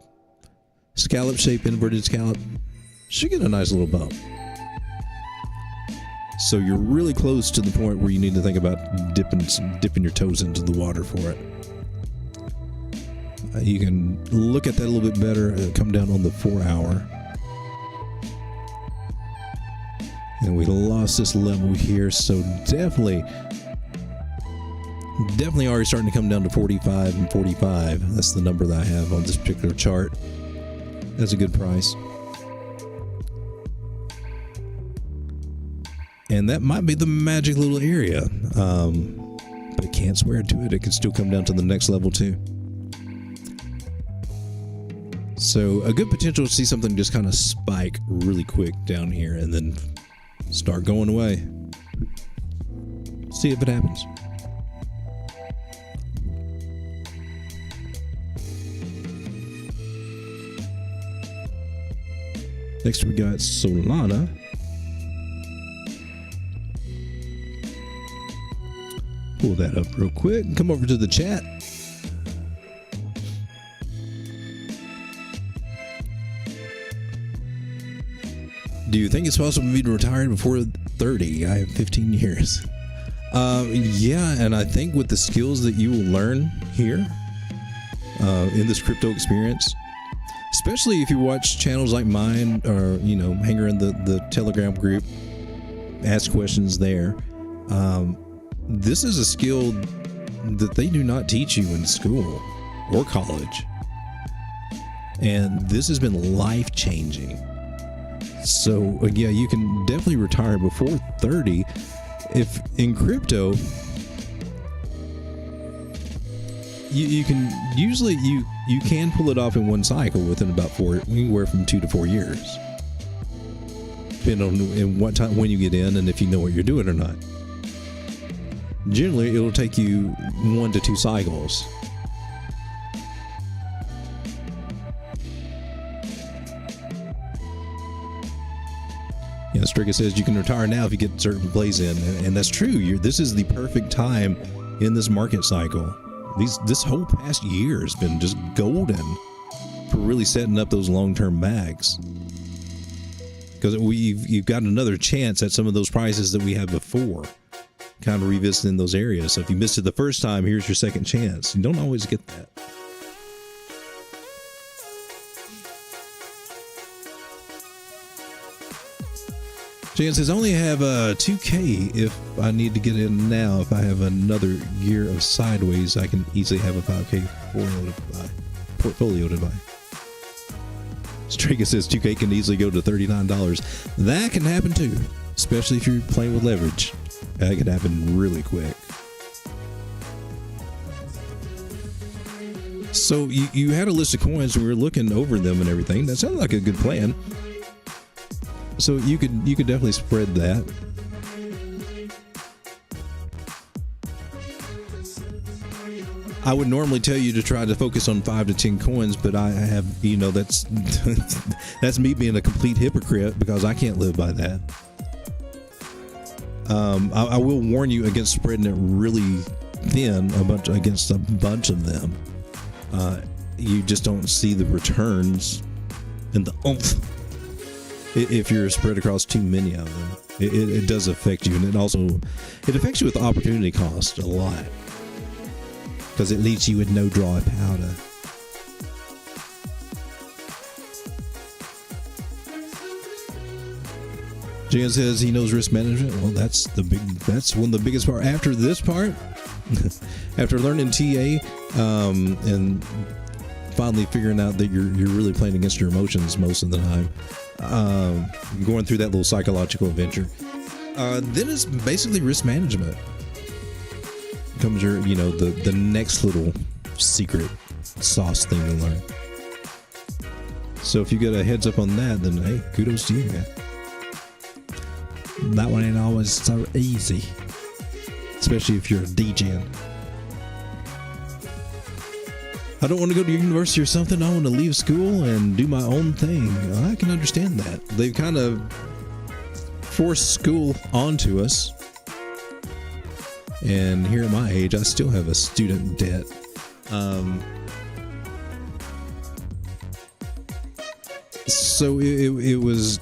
scallop shape, inverted scallop, should get a nice little bump. So you're really close to the point where you need to think about dipping your toes into the water for it. You can look at that a little bit better. Come down on the 4 hour. And we lost this level here, so definitely Definitely already starting to come down to 45 and 45. That's the number that I have on this particular chart. That's a good price. And that might be the magic little area. But can't swear to it. It could still come down to the next level too. So a good potential to see something just kind of spike really quick down here and then start going away. See if it happens. Next we got Solana. Pull that up real quick and come over to the chat. Do you think it's possible for me to retire before 30? I have 15 years. Yeah, and I think with the skills that you will learn here in this crypto experience, especially if you watch channels like mine or, you know, hang around the Telegram group, ask questions there. This is a skill that they do not teach you in school or college. And this has been life-changing. So, yeah, you can definitely retire before 30. If in crypto, you can usually you can pull it off in one cycle within about anywhere from 2 to 4 years, depending on in what time when you get in and if you know what you're doing or not. Generally, it'll take you 1 to 2 cycles. Yeah, Striga says you can retire now if you get certain plays in, and that's true. This is the perfect time in this market cycle. This whole past year has been just golden for really setting up those long-term bags, because you've got another chance at some of those prices that we had before, kind of revisiting those areas. So if you missed it the first time, here's your second chance. You don't always get that. Jan says, I only have 2K if I need to get in now. If I have another year of sideways, I can easily have a 5K portfolio to buy. Striga says 2K can easily go to $39. That can happen too, especially if you're playing with leverage. That can happen really quick. So you had a list of coins and we were looking over them and everything. That sounds like a good plan. So you could definitely spread that. I would normally tell you to try to focus on 5 to 10 coins, but I have, you know, that's that's me being a complete hypocrite because I can't live by that. I will warn you against spreading it really thin against a bunch of them. You just don't see the returns and the oomph if you're spread across too many of them. It does affect you, and it affects you with opportunity cost a lot because it leaves you with no dry powder. Jan says he knows risk management. Well, that's one of the biggest part. After this part, after learning TA and finally figuring out that you're really playing against your emotions most of the time, going through that little psychological adventure, then it's basically risk management. Comes your, you know, the next little secret sauce thing to learn. So if you get a heads up on that, then hey, kudos to you, man. That one ain't always so easy, especially if you're a DJ. I don't want to go to university or something. I want to leave school and do my own thing. I can understand that. They've kind of forced school onto us. And here at my age, I still have a student debt. So it was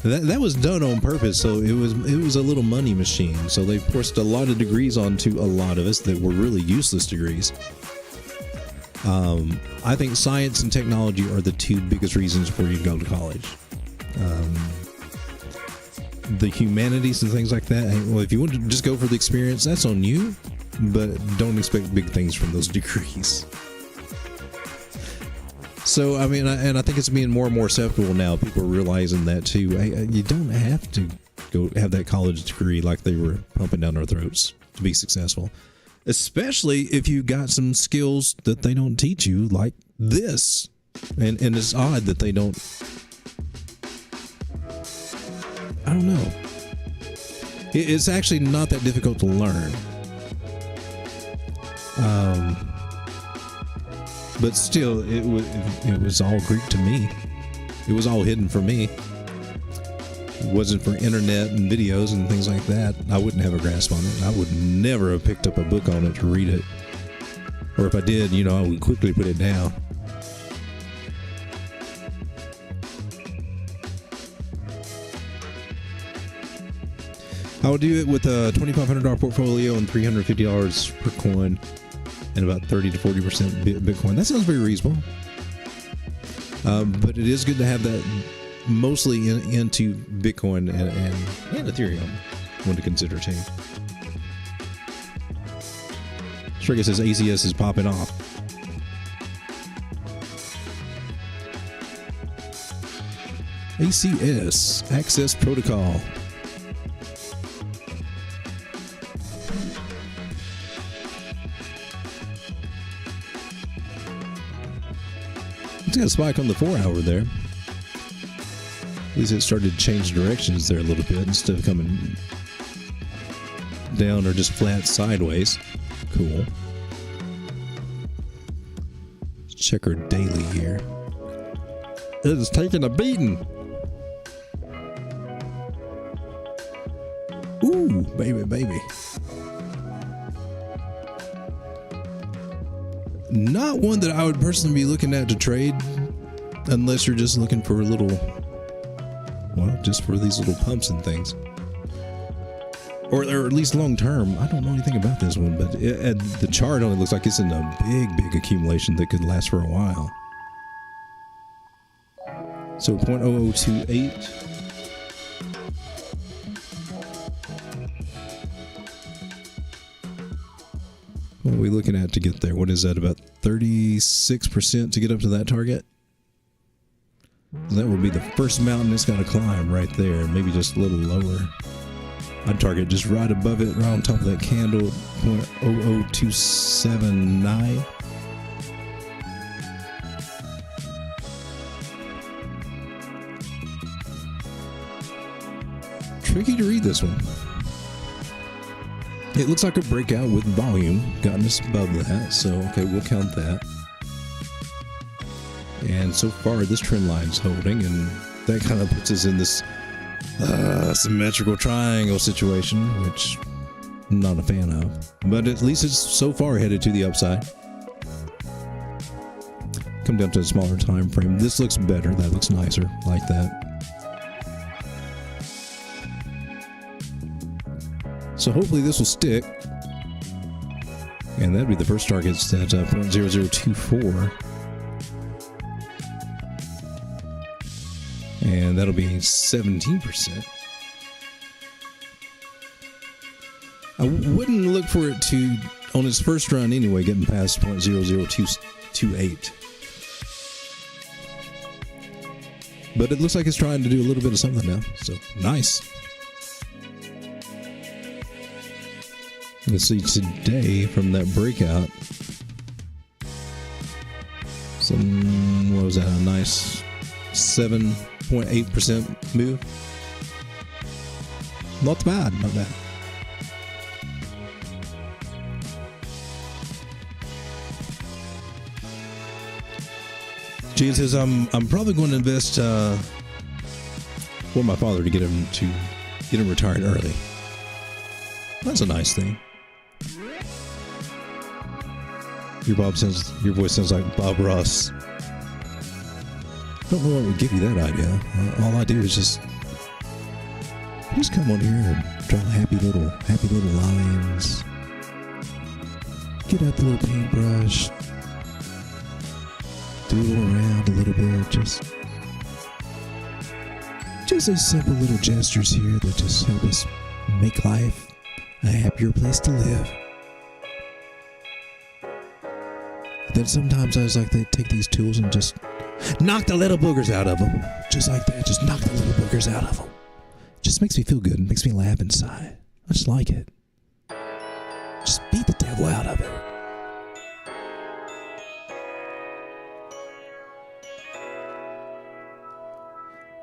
that was done on purpose. So it was a little money machine. So they forced a lot of degrees onto a lot of us that were really useless degrees. I think science and technology are the two biggest reasons for you to go to college. The humanities and things like that, well, if you want to just go for the experience, that's on you. but don't expect big things from those degrees. So, I mean, I think it's being more and more acceptable now. People are realizing that too. You don't have to go have that college degree like they were pumping down our throats to be successful. Especially if you got some skills that they don't teach you, like this. And it's odd that they don't. I don't know. It's actually not that difficult to learn. But still, it was all Greek to me. It was all hidden for me. It wasn't for internet and videos and things like that, I wouldn't have a grasp on it. I would never have picked up a book on it to read it. Or if I did, I would quickly put it down. I would do it with a $2,500 portfolio and $350 per coin and about 30 to 40% Bitcoin. That sounds very reasonable. But it is good to have that mostly into Bitcoin and Ethereum. One to consider too. Striga says ACS is popping off. ACS, Access Protocol. It's got a spike on the 4 hour there. At least it started to change directions there a little bit instead of coming down or just flat sideways. Cool. Let's check our daily here. It is taking a beating. Ooh, baby. Not one that I would personally be looking at to trade unless you're just looking for a little, just for these little pumps and things. Or at least long term. I don't know anything about this one, but the chart only looks like it's in a big accumulation that could last for a while. So 0.0028. What are we looking at to get there? What is that, about 36% to get up to that target? That would be the first mountain it's got to climb right there, maybe just a little lower. I'd target just right above it, right on top of that candle, 0.00279. Tricky to read this one. It looks like a breakout with volume, gotten us above that, so okay, we'll count that. And so far, this trend line's holding, and that kind of puts us in this symmetrical triangle situation, which I'm not a fan of. But at least it's so far headed to the upside. Come down to a smaller time frame. This looks better. That looks nicer, like that. So hopefully this will stick. And that'd be the first target at 0.0024. And that'll be 17%. I wouldn't look for it to, on its first run anyway, getting past 0.00228. But it looks like it's trying to do a little bit of something now. So, nice. Let's see today from that breakout. What was that? A nice 7.8% move. Not bad, not bad. Gene says I'm probably going to invest for my father to get him retired early. That's a nice thing. Your voice sounds like Bob Ross. Don't know what would give you that idea. All I do is just come on here and draw happy little lines. Get out the little paintbrush. Doodle around a little bit. Just those simple little gestures here that just help us make life a happier place to live. Then sometimes I was like, they take these tools and just knock the little boogers out of them. Just like that, just knock the little boogers out of them. Just makes me feel good. It makes me laugh inside. I just like it. Just beat the devil out of it.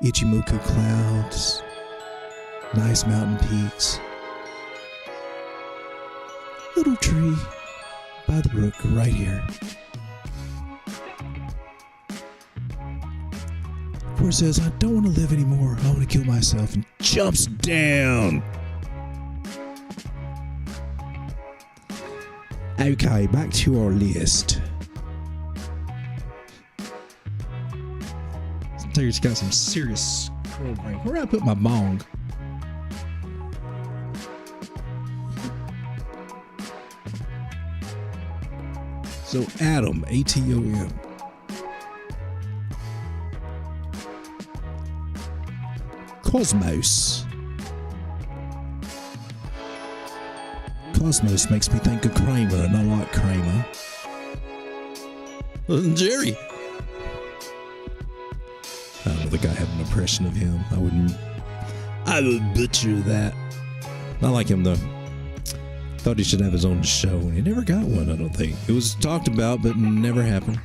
Ichimoku clouds, nice mountain peaks, little tree by the brook right here. Where it says, I don't want to live anymore, I want to kill myself, and jumps down. Okay, back to our list. Tigger's got some serious scroll break. Where did I put my bong? So Atom, ATOM. Cosmos. Cosmos makes me think of Kramer, and I like Kramer. Jerry. I don't think I have an impression of him. I would butcher that. I like him though. Thought he should have his own show, and he never got one, I don't think. It was talked about, but never happened.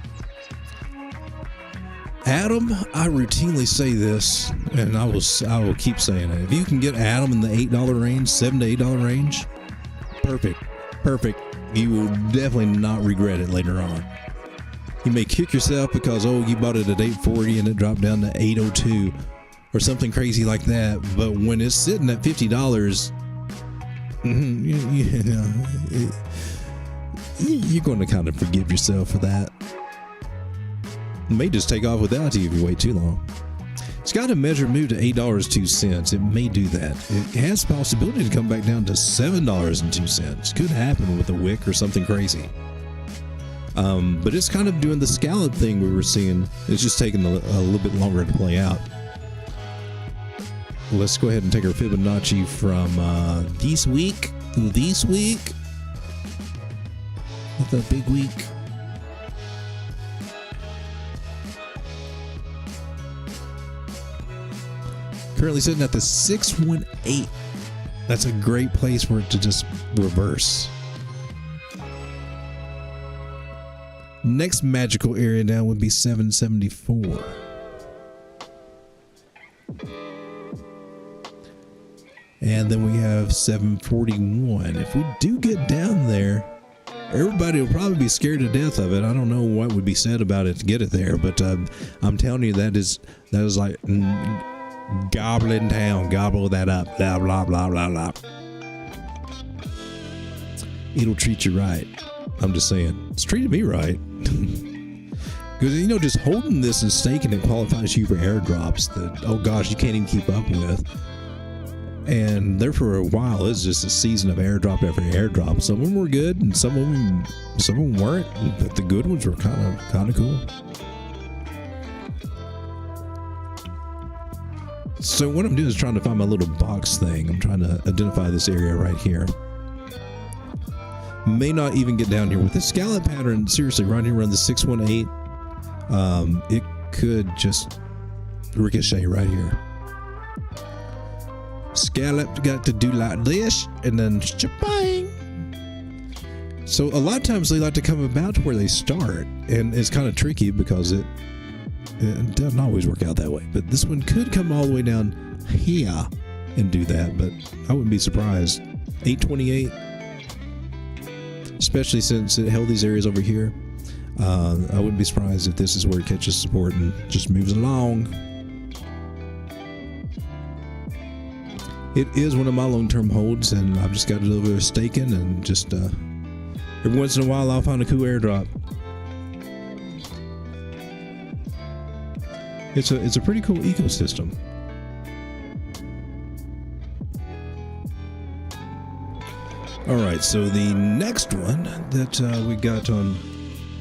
Adam, I routinely say this, and I will keep saying it. If you can get Adam in the $8 range, $7 to $8 range, perfect. You will definitely not regret it later on. You may kick yourself because, you bought it at $8.40 and it dropped down to $8.02 or something crazy like that. But when it's sitting at $50, you're going to kind of forgive yourself for that. It may just take off without you if you wait too long. It's got a measured move to $8.02. It may do that. It has the possibility to come back down to $7.02. Could happen with a wick or something crazy. But it's kind of doing the scallop thing we were seeing. It's just taking a little bit longer to play out. Let's go ahead and take our Fibonacci from this week to this week. The big week. Currently sitting at the 618. That's a great place for it to just reverse. Next magical area down would be 774. And then we have 741. If we do get down there, everybody will probably be scared to death of it. I don't know what would be said about it to get it there, but I'm telling you, that is like gobbling town. Gobble that up. Blah, blah, blah, blah, blah. It'll treat you right. I'm just saying. It's treated me right. Because, just holding this and staking it qualifies you for airdrops that, oh gosh, you can't even keep up with. And there for a while, it's just a season of airdrop after airdrop. Some of them were good, and some of them weren't. But the good ones were kind of cool. So what I'm doing is trying to find my little box thing. I'm trying to identify this area right here. May not even get down here with this scallop pattern. Seriously, right here around the 618, it could just ricochet right here. Scallop got to do like this, and then bang. So a lot of times they like to come about to where they start, and it's kind of tricky because it doesn't always work out that way. But this one could come all the way down here and do that, but I wouldn't be surprised. 828, especially since it held these areas over here. I wouldn't be surprised if this is where it catches support and just moves along. It is one of my long-term holds, and I've just got a little bit of staking, and just every once in a while I'll find a cool airdrop. It's a pretty cool ecosystem. All right, so the next one that we got on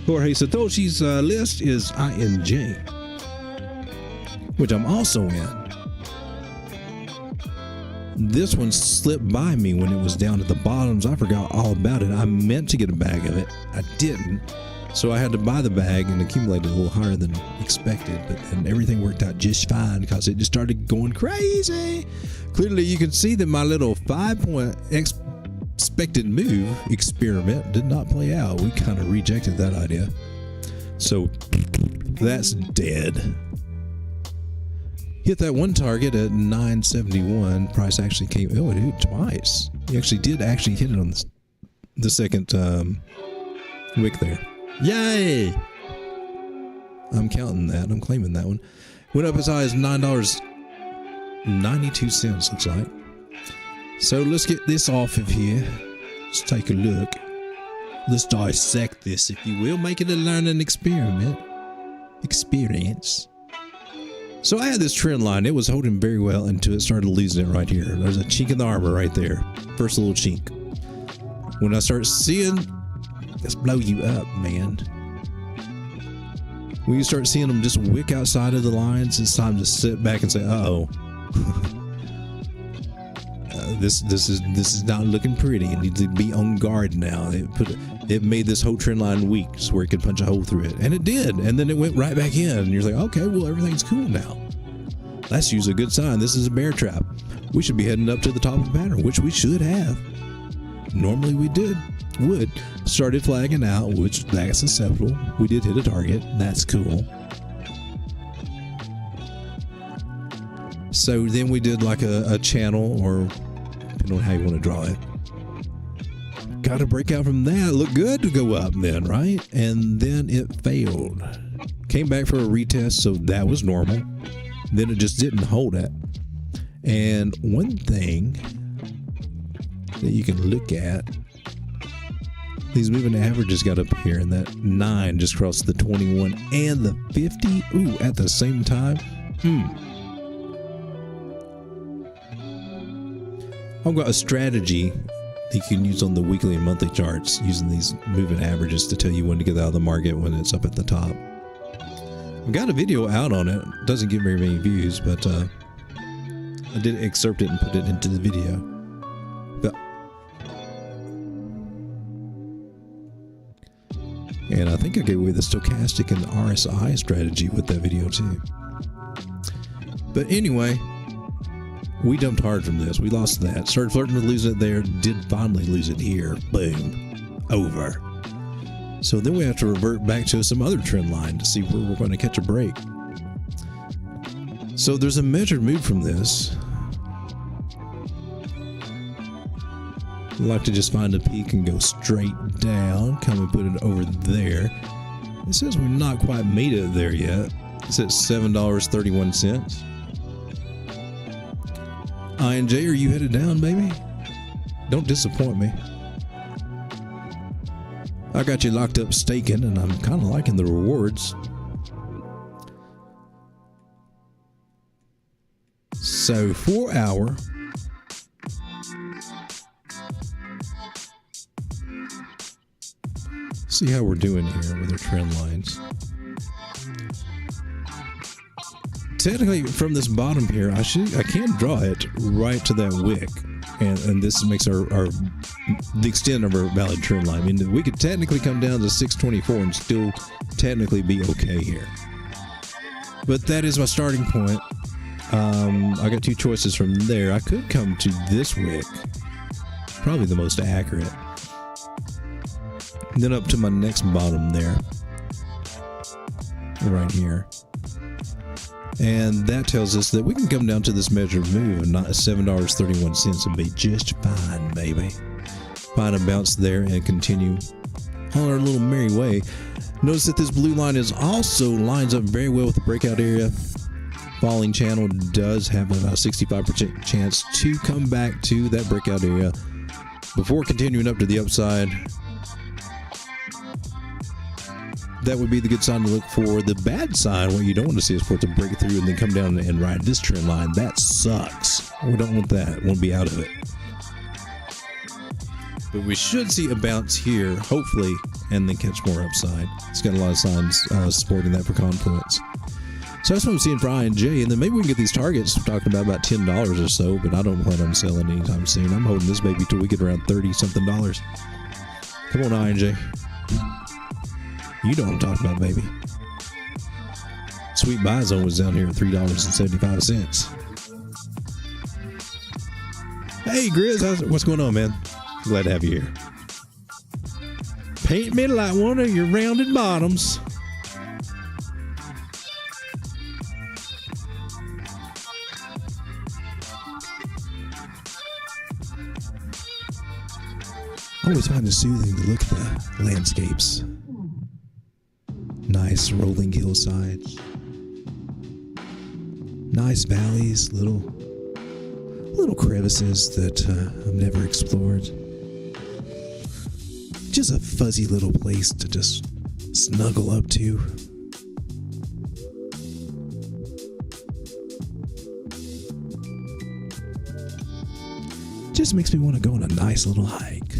Jorge Satoshi's list is INJ, which I'm also in. This one slipped by me when it was down at the bottoms. I forgot all about it. I meant to get a bag of it. I didn't. So I had to buy the bag and accumulate it a little higher than expected, but then everything worked out just fine because it just started going crazy. Clearly, you can see that my little 5-point expected move experiment did not play out. We kind of rejected that idea. So that's dead. Hit that one target at 971. Price actually came. Oh, it hit twice. You actually did hit it on the second wick there. Yay! I'm counting that. I'm claiming that one. Went up as high as $9.92, looks like. So let's get this off of here. Let's take a look. Let's dissect this, if you will. Make it a learning experience. So I had this trend line. It was holding very well until it started losing it right here. There's a chink in the armor right there. First little chink. When I start seeing... Let's blow you up, man. When you start seeing them just wick outside of the lines, it's time to sit back and say, uh-oh. This is not looking pretty. It needs to be on guard now. It made this whole trend line weak so where it could punch a hole through it. And it did. And then it went right back in. And you're like, okay, well, everything's cool now. That's usually a good sign. This is a bear trap. We should be heading up to the top of the pattern, which we should have. Normally we would. Started flagging out, which that's acceptable. We did hit a target. That's cool. So then we did like a channel, or depending on how you want to draw it. Got a breakout from that. Looked good to go up then, right? And then it failed. Came back for a retest, so that was normal. Then it just didn't hold it. And one thing that you can look at, these moving averages got up here, and that 9 just crossed the 21 and the 50. Ooh, at the same time. I've got a strategy that you can use on the weekly and monthly charts, using these moving averages to tell you when to get out of the market when it's up at the top. I've got a video out on it. It doesn't get very many views, but I did excerpt it and put it into the video. But, and I think I gave away the stochastic and RSI strategy with that video too. But anyway, we dumped hard from this. We lost that. Started flirting with losing it there. Did finally lose it here. Boom. Over. So then we have to revert back to some other trend line to see where we're going to catch a break. So there's a measured move from this. I'd like to just find a peak and go straight down. Come and put it over there. It says we've not quite made it there yet. It's at $7.31. I&J, are you headed down, baby? Don't disappoint me. I got you locked up staking, and I'm kind of liking the rewards. So 4 hour. See how we're doing here with our trend lines. Technically, from this bottom here, I can draw it right to that wick, and this makes the extent of our valid trend line. I mean, we could technically come down to 624 and still technically be okay here. But that is my starting point. I got two choices from there. I could come to this wick, probably the most accurate, and then up to my next bottom there, right here. And that tells us that we can come down to this measured move and not $7.31 and be just fine, baby. Find a bounce there and continue on our little merry way. Notice that this blue line is also lines up very well with the breakout area. Falling channel does have about a 65% chance to come back to that breakout area before continuing up to the upside. That would be the good sign to look for. The bad sign, what you don't want to see, is for it to break through and then come down and ride this trend line. That sucks. We don't want that. We want to be out of it. But we should see a bounce here, hopefully, and then catch more upside. It's got a lot of signs supporting that for confluence. So that's what I'm seeing for I&J, and then maybe we can get these targets. We're talking about $10 or so, but I don't plan on selling anytime soon. I'm holding this baby till we get around $30-something. Come on, I&J. You know what I'm talking about, baby. Sweet buy zone was down here at $3.75. Hey, Grizz, what's going on, man? Glad to have you here. Paint me like one of your rounded bottoms. I always find it soothing to look at the landscapes. Nice rolling hillsides. Nice valleys, little crevices that I've never explored. Just a fuzzy little place to just snuggle up to. Just makes me want to go on a nice little hike.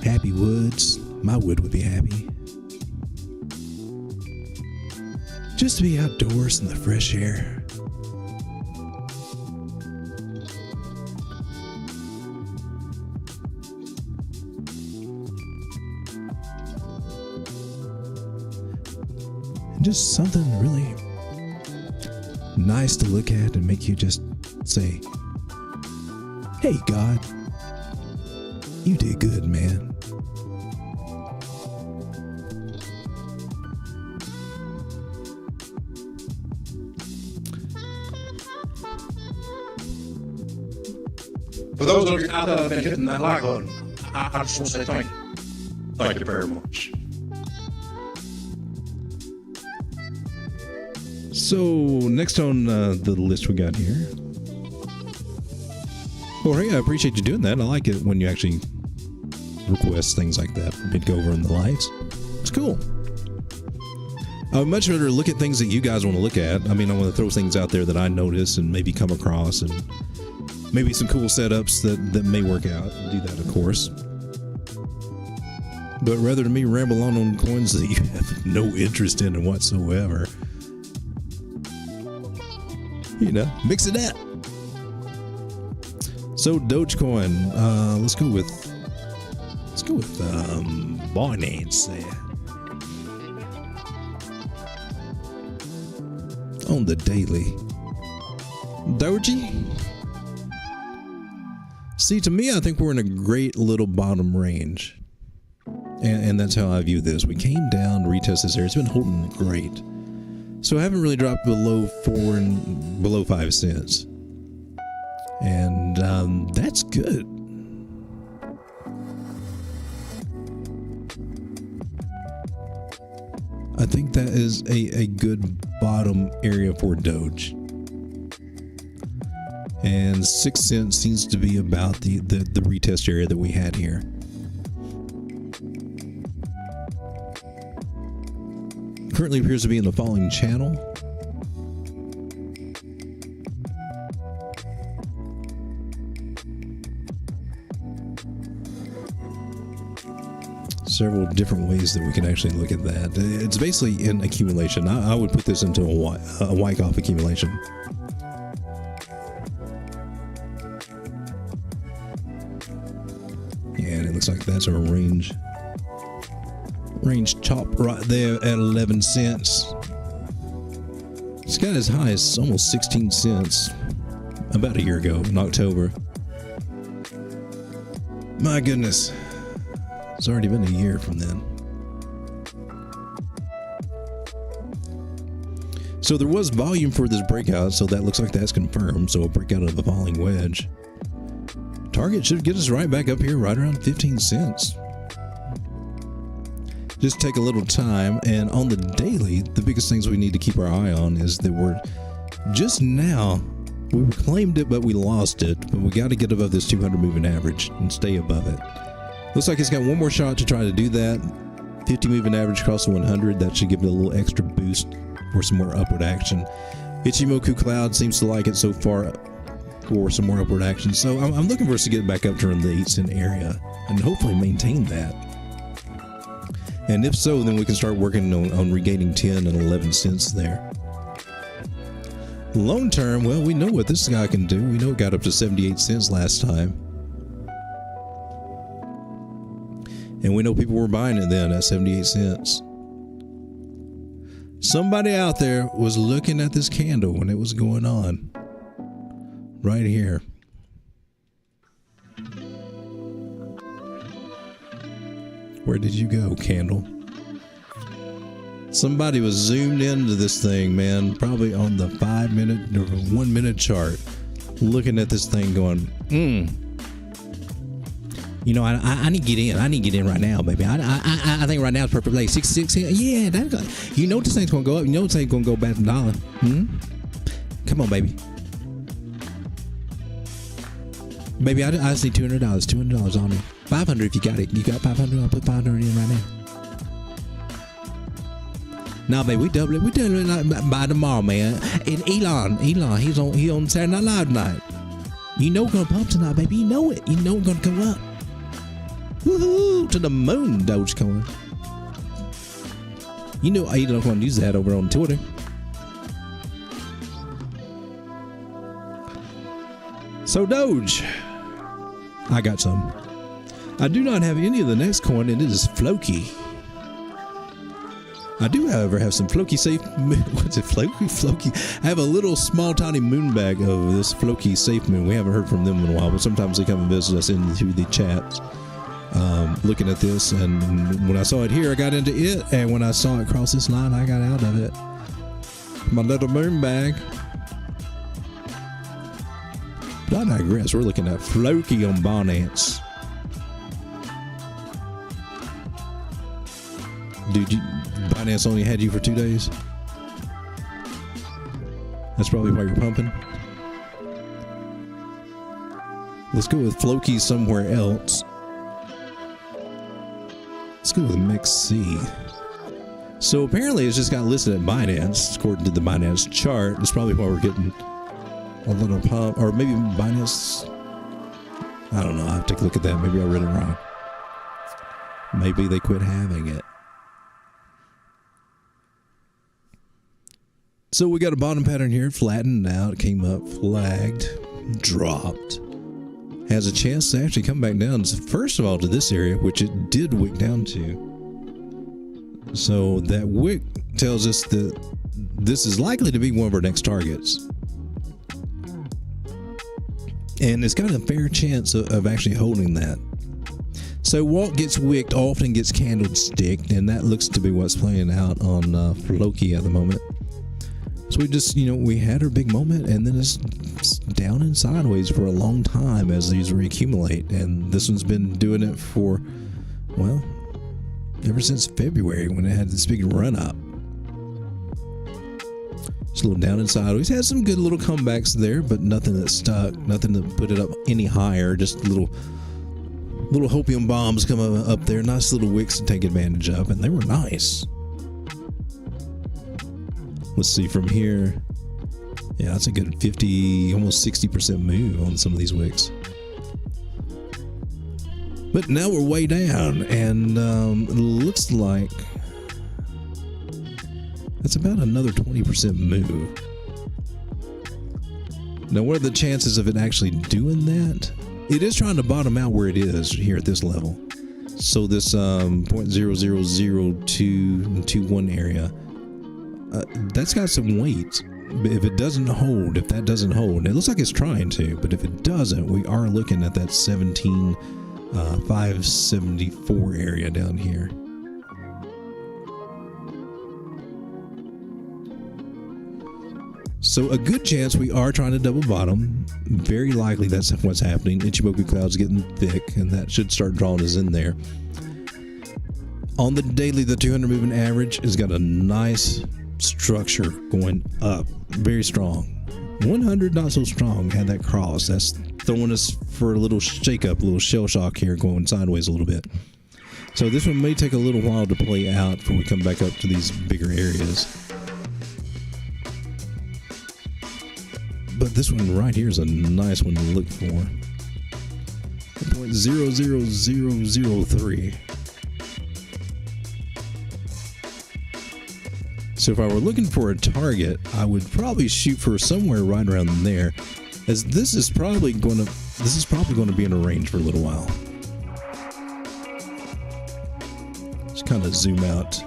Happy woods. My wood would be happy. Just to be outdoors in the fresh air. And just something really nice to look at and make you just say, hey, God, you did good, man. For those of you out there that have been hitting that like button, I just want to say thank you. Thank you very much. So, next on the list we got here. Jorge, I appreciate you doing that. I like it when you actually request things like that for me to go over in the lives. It's cool. I would much rather look at things that you guys want to look at. I mean, I want to throw things out there that I notice and maybe come across, and maybe some cool setups that may work out. Do that, of course. But rather than me ramble on coins that you have no interest in whatsoever, you know, mix it up. So Dogecoin, let's go with Binance there. On the daily. Doji? See, to me, I think we're in a great little bottom range. And that's how I view this. We came down to retest this area. It's been holding great. So I haven't really dropped below 5 cents. And that's good. I think that is a good bottom area for Doge. And 6 cents seems to be about the retest area that we had here. Currently appears to be in the falling channel. Several different ways that we can actually look at that. It's basically in accumulation. I would put this into a Wyckoff accumulation. And it looks like that's our range chop right there at 11 cents. It's got as high as almost 16 cents about a year ago in October. My goodness. It's already been a year from then. So there was volume for this breakout, so that looks like that's confirmed. So a breakout of a falling wedge. Target should get us right back up here, right around 15 cents. Just take a little time, and on the daily, the biggest things we need to keep our eye on is that we're just now, we reclaimed it, but we lost it. But we got to get above this 200 moving average and stay above it. Looks like it's got one more shot to try to do that. 50 moving average across the 100. That should give it a little extra boost for some more upward action. Ichimoku Cloud seems to like it so far for some more upward action. So I'm looking for us to get back up to the 8 cent area and hopefully maintain that. And if so, then we can start working on regaining 10 and 11 cents there. Long term, well, we know what this guy can do. We know it got up to 78 cents last time. And we know people were buying it then at 78 cents. Somebody out there was looking at this candle when it was going on. Right here. Where did you go, candle? Somebody was zoomed into this thing, man. Probably on the 5 minute or 1 minute chart. Looking at this thing going, You know, I need to get in. I need to get in right now, baby. I think right now is perfect. Like 66. Yeah, you know this thing's gonna go up. You know this thing's gonna go back to dollar. Come on, baby. Baby, I just need $200. $200 on me. $500 if you got it. You got $500. I'll put $500 in right now. Nah, baby, we double it. We double it by tomorrow, man. And Elon, he on Saturday Night Live tonight. You know we're gonna pump tonight, baby. You know it. You know we're gonna come up. Woohoo! To the moon, Dogecoin. You know Elon's gonna use that over on Twitter. So Doge, I got some. I do not have any of the next coin, and it is Floki. I do, however, have some Floki safe. What's it, Floki? I have a little small, tiny moon bag of this Floki safe moon. We haven't heard from them in a while, but sometimes they come and visit us into the chats. Looking at this, and when I saw it here, I got into it, and when I saw it cross this line, I got out of it. My little moon bag. But I digress. We're looking at Floki on Binance. Dude, Binance only had you for 2 days? That's probably why you're pumping. Let's go with Floki somewhere else. Let's go with MXC. So apparently it's just got listed at Binance, according to the Binance chart. That's probably why we're getting a little pump. Or maybe Binance, I don't know. I'll have to take a look at that. Maybe I read it wrong. Maybe they quit having it. So we got a bottom pattern here, flattened out, came up, flagged, dropped. Has a chance to actually come back down, first of all, to this area, which it did wick down to. So that wick tells us that this is likely to be one of our next targets. And it's got a fair chance of actually holding that. So what gets wicked often gets candlesticked, and that looks to be what's playing out on Floki at the moment. So we just, we had our big moment, and then it's down and sideways for a long time as these reaccumulate. And this one's been doing it for, well, ever since February when it had this big run up. Just a little down and sideways. Had some good little comebacks there, but nothing that stuck, nothing that put it up any higher. Just little hopium bombs coming up there. Nice little wicks to take advantage of, and they were nice. Let's see from here. Yeah, that's a good 50, almost 60% move on some of these wicks. But now we're way down, and it looks like that's about another 20% move. Now, what are the chances of it actually doing that? It is trying to bottom out where it is here at this level. So this 0.000221 area, that's got some weight. If it doesn't hold, if that doesn't hold, it looks like it's trying to, but if it doesn't, we are looking at that 17,574 area down here. So a good chance we are trying to double bottom. Very likely that's what's happening. Ichimoku cloud's getting thick, and that should start drawing us in there. On the daily, the 200 moving average has got a nice structure going up, very strong. 100 not so strong, had that cross. That's throwing us for a little shake up, a little shell shock here, going sideways a little bit. So this one may take a little while to play out before we come back up to these bigger areas. But this one right here is a nice one to look for. 0.00003. So if I were looking for a target, I would probably shoot for somewhere right around there, as this is probably going to be in a range for a little while. Just kind of zoom out.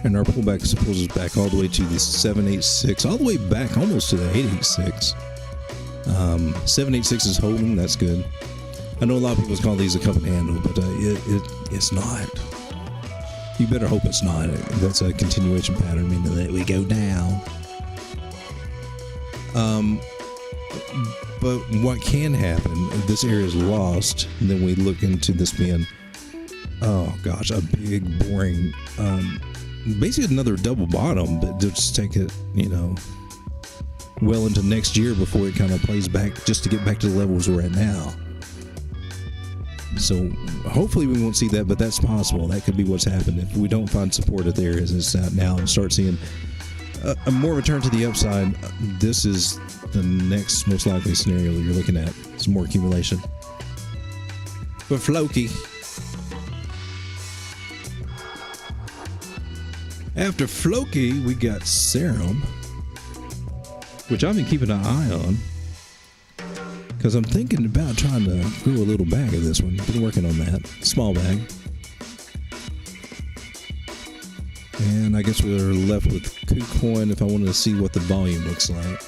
And our pullback pulls us back all the way to the 786, all the way back almost to the 886. 786 is holding, that's good. I know a lot of people call these a cup and handle, but it's not. You better hope it's not. That's a continuation pattern, meaning that we go down. But what can happen, if this area is lost, and then we look into this being, oh gosh, a big, boring, basically another double bottom, but just take it, well into next year before it kind of plays back, just to get back to the levels we're at now. So hopefully we won't see that, but that's possible. That could be what's happened if we don't find support at there as it's at now and start seeing a more return to the upside. This is the next most likely scenario that you're looking at. Some more accumulation. But Floki. After Floki, we got Serum, which I've been keeping an eye on because I'm thinking about trying to grow a little bag of this one. Been working on that. Small bag. And I guess we're left with KuCoin if I wanted to see what the volume looks like.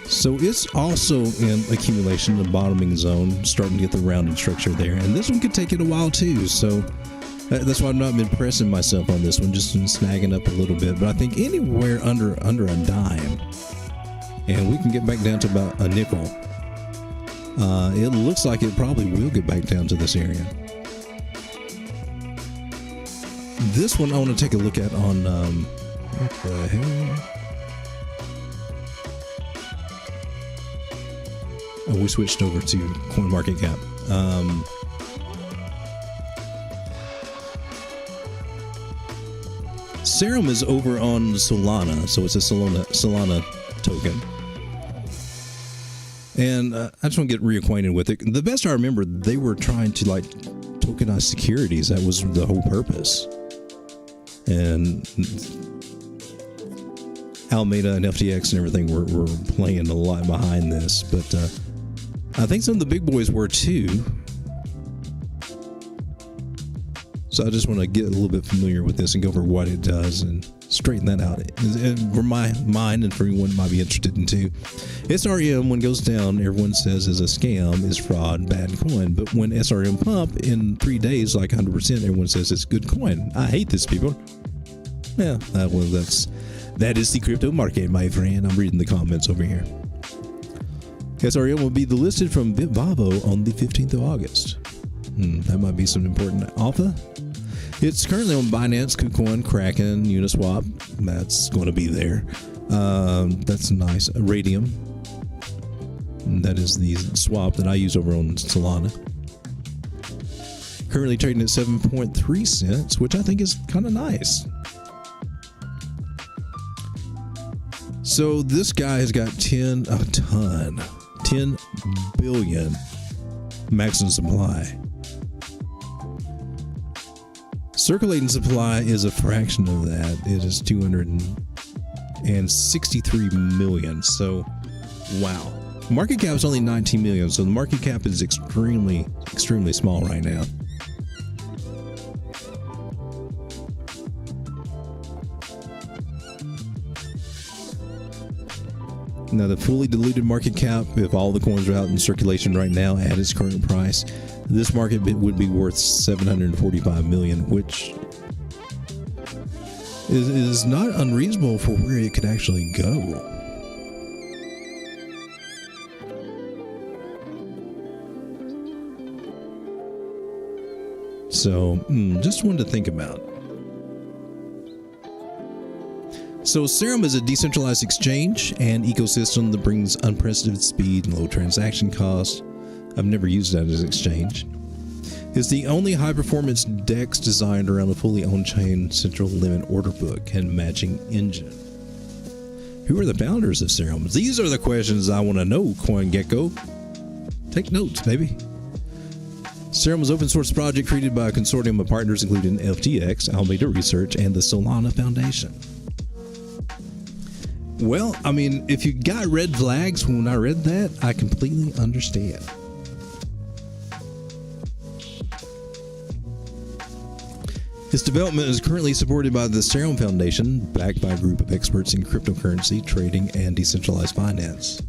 So it's also in accumulation, the bottoming zone, starting to get the rounded structure there. And this one could take it a while too. So that's why I've not been pressing myself on this one, just snagging up a little bit. But I think anywhere under a dime, and we can get back down to about a nickel. It looks like it probably will get back down to this area. This one I want to take a look at on, what the hell? Oh, we switched over to CoinMarketCap. Serum is over on Solana, so it's a Solana token. And I just want to get reacquainted with it. The best I remember, they were trying to tokenize securities. That was the whole purpose. And Alameda and FTX and everything were playing a lot behind this, but I think some of the big boys were too. So I just want to get a little bit familiar with this and go over what it does and straighten that out. And for my mind and for anyone who might be interested in too, SRM, when it goes down, everyone says is a scam, is fraud, bad coin. But when SRM pump in 3 days, like 100%, everyone says it's good coin. I hate this, people. Yeah, well, that is the crypto market, my friend. I'm reading the comments over here. SRM will be delisted from Bitbavo on the 15th of August. That might be some important alpha. It's currently on Binance, KuCoin, Kraken, Uniswap. That's going to be there. That's nice. Radium. That is the swap that I use over on Solana. Currently trading at 7.3 cents, which I think is kind of nice. So this guy has got 10 billion maximum supply. Circulating supply is a fraction of that. It is 263 million. So, wow. Market cap is only 19 million. So the market cap is extremely, extremely small right now. Now, the fully diluted market cap, if all the coins are out in circulation right now at its current price, this market would be worth 745 million, which is not unreasonable for where it could actually go. So, just one to think about. So Serum is a decentralized exchange and ecosystem that brings unprecedented speed and low transaction costs. I've never used that as an exchange. is the only high-performance DEX designed around a fully on-chain central limit order book and matching engine. Who are the founders of Serum? These are the questions I want to know, CoinGecko. Take notes, baby. Serum is an open-source project created by a consortium of partners including FTX, Alameda Research, and the Solana Foundation. Well, I mean, if you got red flags when I read that, I completely understand. Its development is currently supported by the Serum Foundation, backed by a group of experts in cryptocurrency, trading, and decentralized finance.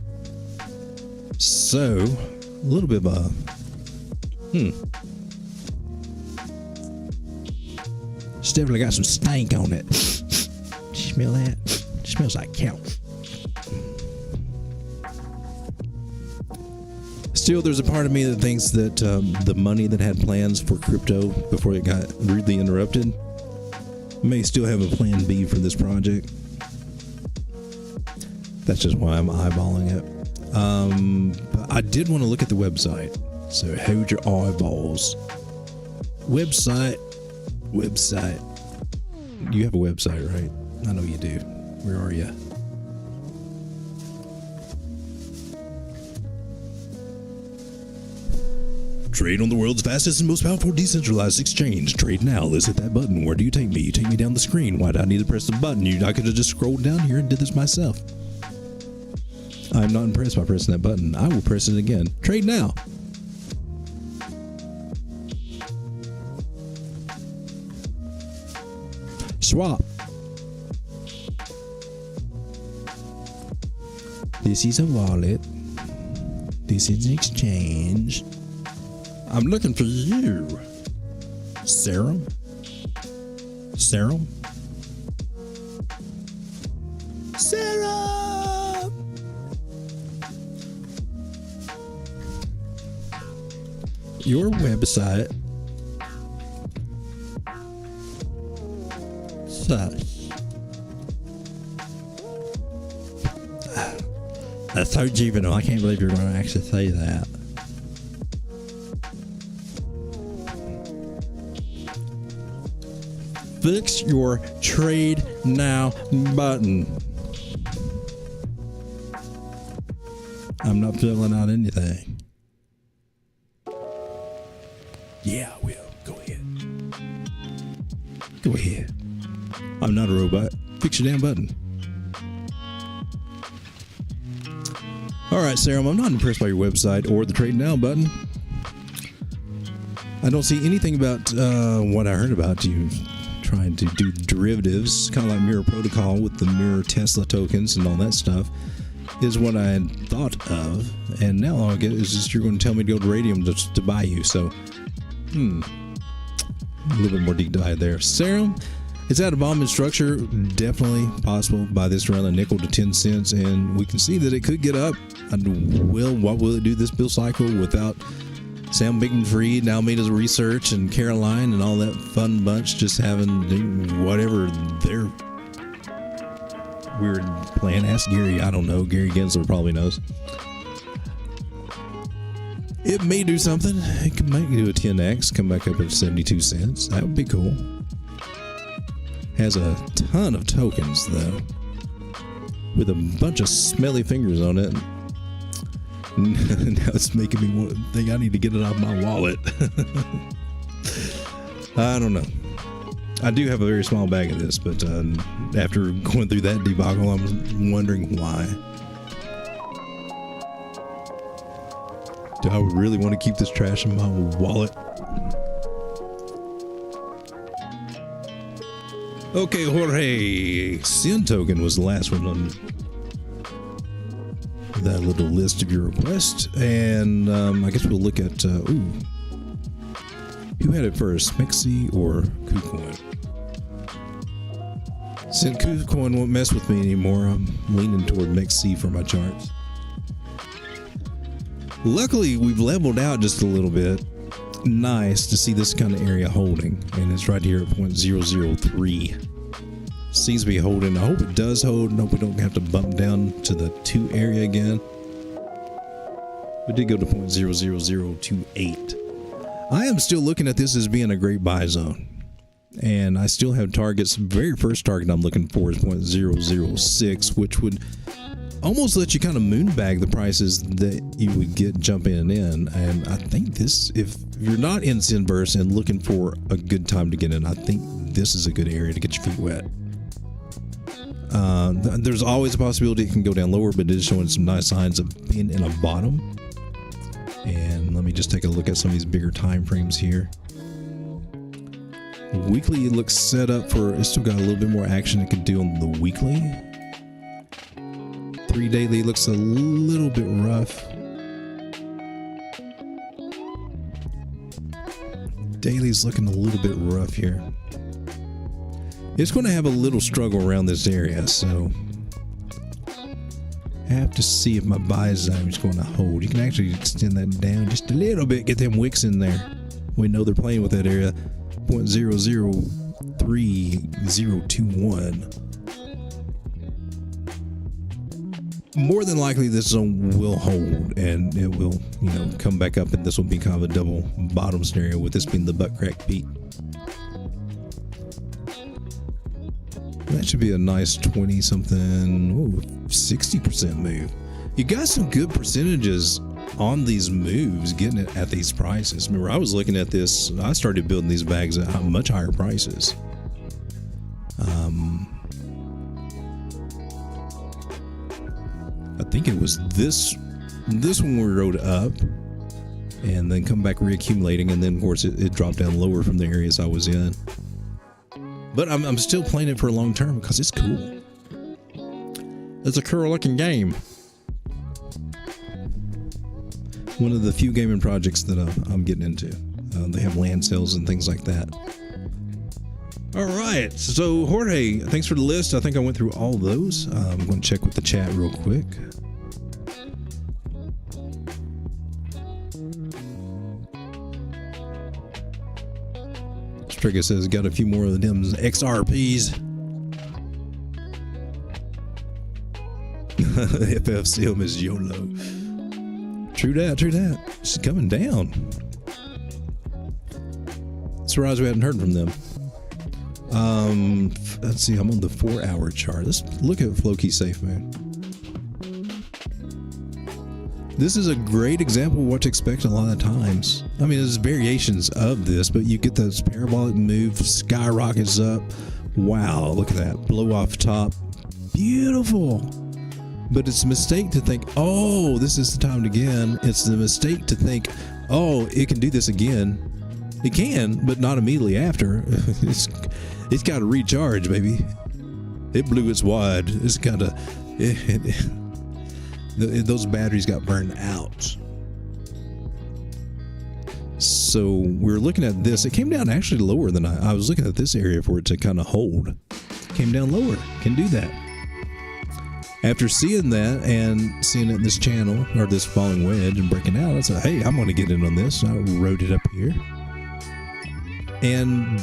So, a little bit of a... It's definitely got some stank on it. Smell that? It smells like cow. Still, there's a part of me that thinks that the money that had plans for crypto before it got rudely interrupted may still have a plan B for this project. That's just why I'm eyeballing it. But I did want to look at the website. So hold your eyeballs. Website. You have a website, right? I know you do. Where are you? Trade on the world's fastest and most powerful decentralized exchange. Trade now. Let's hit that button. Where do you take me? You take me down the screen. Why do I need to press the button? I could have just scrolled down here and did this myself. I'm not impressed by pressing that button. I will press it again. Trade now. Swap. This is a wallet. This is an exchange. I'm looking for you. Serum? Serum? Serum! Your website sucks. That's so juvenile. I can't believe you're going to actually say that. Fix your trade now button. I'm not filling out anything. Yeah, I will. Go ahead. Go ahead. I'm not a robot. Fix your damn button. Alright, Serum, I'm not impressed by your website or the trade now button. I don't see anything about what I heard about you trying to do derivatives, kind of like Mirror Protocol with the Mirror Tesla tokens and all that stuff, is what I had thought of. And now all I get is just you're going to tell me to go to Radium to buy you. So, a little bit more deep dive there. Serum, it's at a bomb in structure, definitely possible by this around a nickel to 10 cents, and we can see that it could get up. What will it do this bill cycle without Sam Bankman-Fried, Alameda's Research, and Caroline, and all that fun bunch just having whatever their weird plan? Ask Gary. I don't know. Gary Gensler probably knows. It may do something. It might do a 10x, come back up at 72 cents. That would be cool. Has a ton of tokens, though, with a bunch of smelly fingers on it. Now it's making me think I need to get it out of my wallet. I don't know. I do have a very small bag of this, but after going through that debacle, I'm wondering why. Do I really want to keep this trash in my wallet? Okay, Jorge. Sin token was the last one on that little list of your requests, and I guess we'll look at who had it first, Mexi or KuCoin? Since KuCoin won't mess with me anymore, I'm leaning toward Mexi for my charts. Luckily, we've leveled out just a little bit. Nice to see this kind of area holding, and it's right here at 0.003. Seems to be holding. I hope it does hold, and hope we don't have to bump down to the 2 area again. We did go to 0.00028. I am still looking at this as being a great buy zone. And I still have targets. Very first target I'm looking for is 0.006, which would almost let you kind of moonbag the prices that you would get jumping in. And I think this, if you're not in Sunburst and looking for a good time to get in, I think this is a good area to get your feet wet. There's always a possibility it can go down lower, but it is showing some nice signs of being in a bottom. And let me just take a look at some of these bigger time frames here. Weekly looks set up for, it's still got a little bit more action it could do on the weekly. 3 daily looks a little bit rough. Daily's looking a little bit rough here. It's going to have a little struggle around this area, so I have to see if my buy zone is going to hold. You can actually extend that down just a little bit, get them wicks in there. We know they're playing with that area. 0.003021. More than likely this zone will hold and it will, come back up, and this will be kind of a double bottom scenario with this being the butt crack peak. That should be a nice 20 something, 60% move. You got some good percentages on these moves getting it at these prices. Remember, I was looking at this, I started building these bags at much higher prices. I think it was this one we rode up and then come back reaccumulating, and then of course it dropped down lower from the areas I was in. But I'm still playing it for a long term because it's cool. It's a cool looking game. One of the few gaming projects that I'm getting into. They have land sales and things like that. All right, so Jorge, thanks for the list. I think I went through all those. I'm going to check with the chat real quick. Strigga says got a few more of them XRPs. FFCM is YOLO. True that. It's coming down. Surprised we hadn't heard from them. Let's see, I'm on the 4-hour chart. Let's look at Floki Safe, man. This is a great example of what to expect a lot of times. I mean, there's variations of this, but you get those parabolic move, skyrockets up. Wow, look at that. Blow off top. Beautiful. But it's a mistake to think, oh, this is the time again. It's the mistake to think, oh, it can do this again. It can, but not immediately after. It's got to recharge, baby. It blew its wad. It's kind of... those batteries got burned out. So we're looking at this. It came down actually lower than I was looking at this area for it to kind of hold. It came down lower. Can do that. After seeing that and seeing it in this channel or this falling wedge and breaking out, I said, hey, I'm going to get in on this. I wrote it up here. And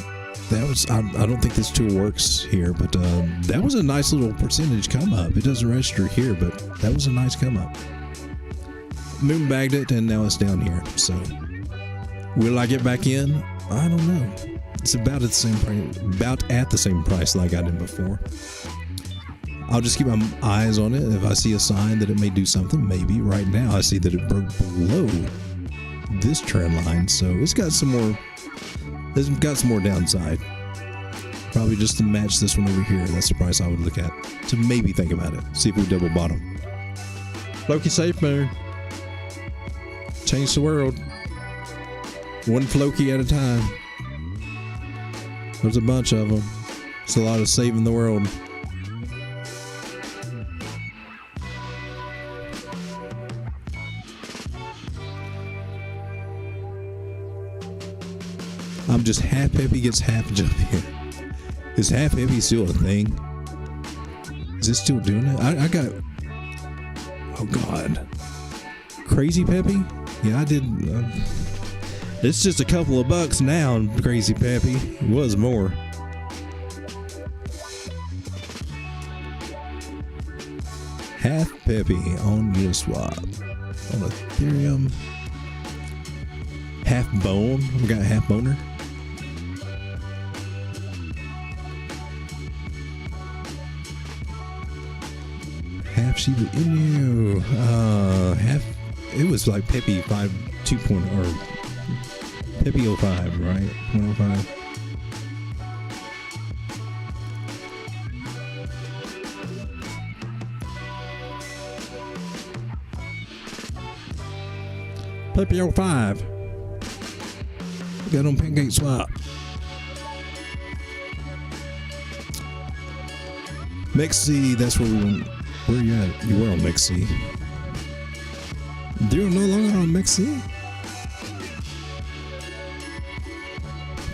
that was, I don't think this tool works here, but that was a nice little percentage come up. It doesn't register here, but that was a nice come up. Moon bagged it and now it's down here. So will I get back in? I don't know. It's about at the same price, that I got in before. I'll just keep my eyes on it. If I see a sign that it may do something, maybe. Right now I see that it broke below this trend line, so it's got some more. It's got some more downside. Probably just to match this one over here. That's the price I would look at to maybe think about it. See if we double bottom. Floki Safe Moon. Change the world. One Floki at a time. There's a bunch of them. It's a lot of saving the world. I'm just half Peppy gets half jump here. Is half Peppy still a thing? Is it still doing it? I got it. Oh God. Crazy Peppy? Yeah, I did. It's just a couple of bucks now, Crazy Peppy. It was more. Half Peppy on Uniswap. On Ethereum. Half bone. We got half boner. Half Shiba Inu. Half. It was like Peppy 5 2.0 or Peppy 05, right? 0.05. Peppy 05. Got on Pancake Swap. Mexi, that's where we went. Where you at? You were on Mexi. You're no longer on Mexi?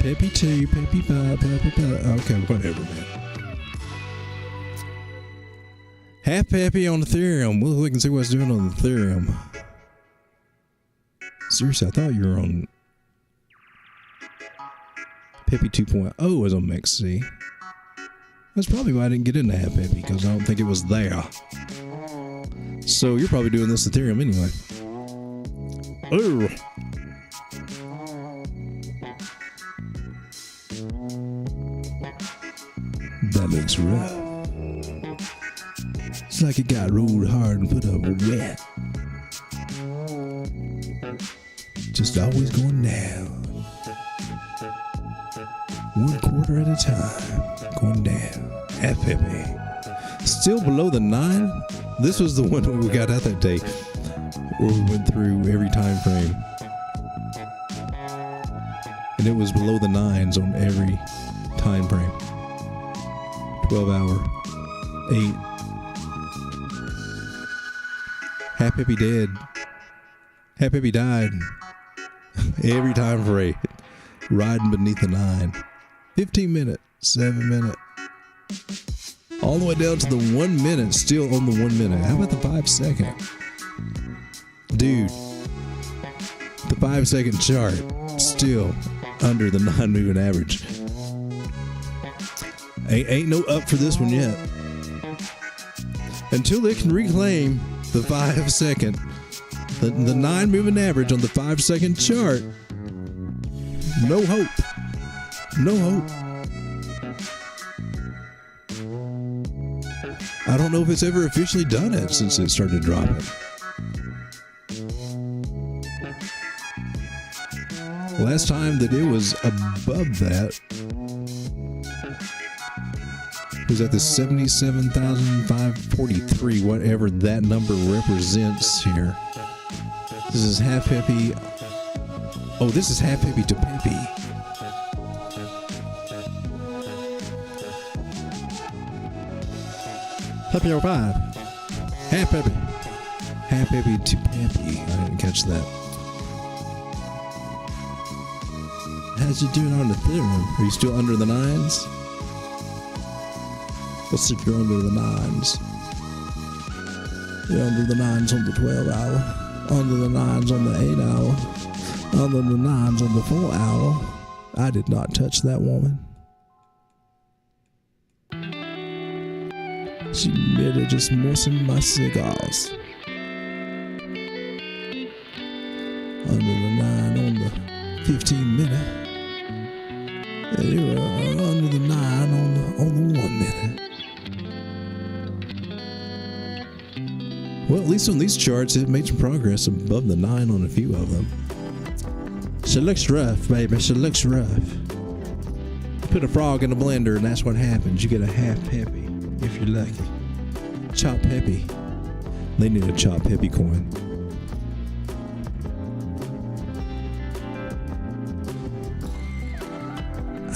Peppy 2, Peppy 5, Peppy 5. Okay, whatever, man. Half Peppy on Ethereum. We'll look and see what's doing on Ethereum. Seriously, I thought you were on Peppy 2.0 was on Mexi. That's probably why I didn't get into Half Peppy, because I don't think it was there. So you're probably doing this Ethereum anyway. Oh. That looks rough. It's like it got rolled hard and put up wet. Just always going down. 1/4 at a time. Going down. Half Peppy. Still below the 9. This was the one we got out that day, where we went through every time frame. And it was below the 9s on every time frame. 12 hour. 8. Half Peppy dead. Half Peppy died. Every time frame. Riding beneath the 9. 15 minute. 7 minute. All the way down to the 1 minute. Still on the 1 minute. How about the 5 second? Dude. The 5 second chart. Still under the 9 moving average. Ain't no up for this one yet. Until they can reclaim the 5 second. The 9 moving average on the 5 second chart. No hope. No hope. I don't know if it's ever officially done it since it started dropping. Last time that it was above that was at the 77,543, whatever that number represents here. This is Half Peppy. Oh, this is Half Peppy to Peppy. Peppy 05. Half Peppy. Half Peppy to Peppy. I didn't catch that. How's you doing on Ethereum? Are you still under the 9s? Let's see if you're under the 9s. You're under the 9s on the 12 hour. Under the 9s on the 8 hour. Under the 9s on the 4 hour. I did not touch that woman. She merely just moistened my cigars. Under the 9 on the 15 minute. And you were under the 9 on the 1 minute. Well, at least on these charts, it made some progress above the 9 on a few of them. She looks rough, baby. She looks rough. Put a frog in a blender, and that's what happens. You get a half peppy, if you're lucky. Chop peppy. They need a chop peppy coin.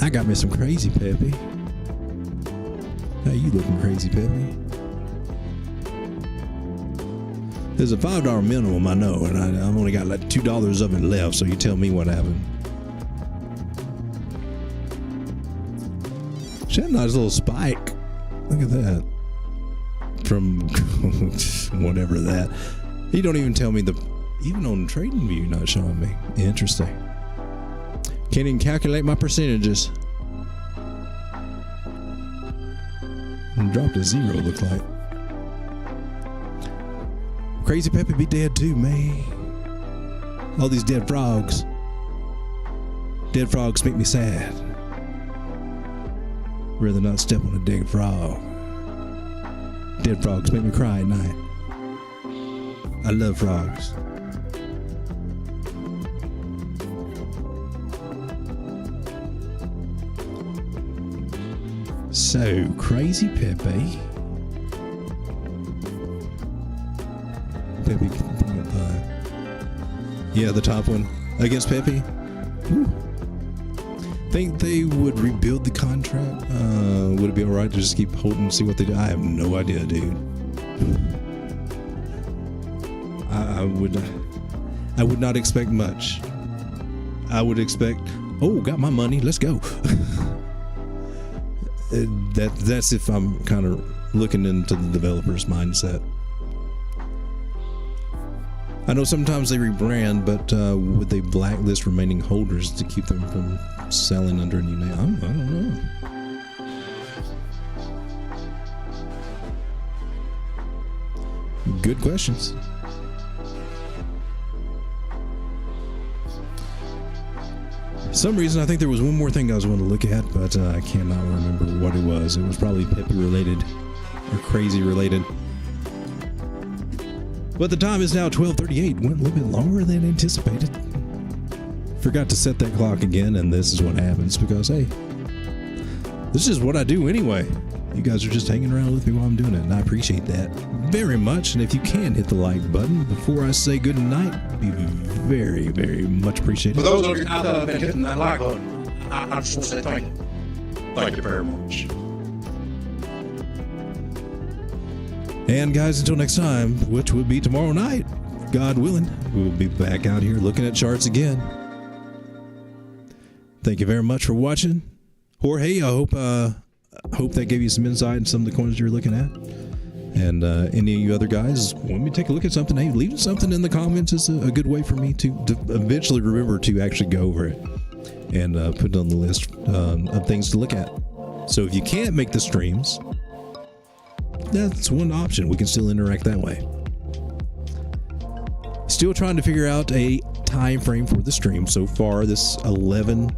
I got me some crazy peppy. How you looking, crazy peppy? There's a $5 minimum, I know, and I've only got like $2 of it left, so you tell me what happened. She had a nice little spike. Look at that. From whatever that. You don't even tell me even on TradingView, you're not showing me. Interesting. Can't even calculate my percentages. And dropped to 0, look like. Crazy Peppy be dead too, man. All these dead frogs. Dead frogs make me sad. Rather not step on a dead frog. Dead frogs make me cry at night. I love frogs. So, Crazy Pepe. Pepe, yeah, the top one against Pepe. Whew. Think they would rebuild the contract? Would it be alright to just keep holding and see what they do? I have no idea, dude. I would not expect much. I would expect, oh, got my money, let's go. That's if I'm kind of looking into the developer's mindset. I know sometimes they rebrand, but would they blacklist remaining holders to keep them from selling under a new name? I don't know. Good questions. Some reason I think there was one more thing I was wanting to look at, but I cannot remember what it was. It was probably Pepe related or crazy related. But the time is now 12:38. Went a little bit longer than anticipated. Forgot to set that clock again, and this is what happens because, hey, this is what I do anyway. You guys are just hanging around with me while I'm doing it, and I appreciate that very much. And if you can hit the like button before I say good night, it'd be very, very much appreciated. For those of you out there that have been hitting that like button, I just want to say thank you. Thank you very much. And guys, until next time, which will be tomorrow night, God willing, we'll be back out here looking at charts again. Thank you very much for watching. Jorge, I hope that gave you some insight in some of the coins you're looking at. And any of you other guys want me to take a look at something, hey, leave something in the comments. Is a good way for me to eventually remember to actually go over it and put it on the list of things to look at. So if you can't make the streams, that's one option. We can still interact that way. Still trying to figure out a time frame for the stream. So far, this 11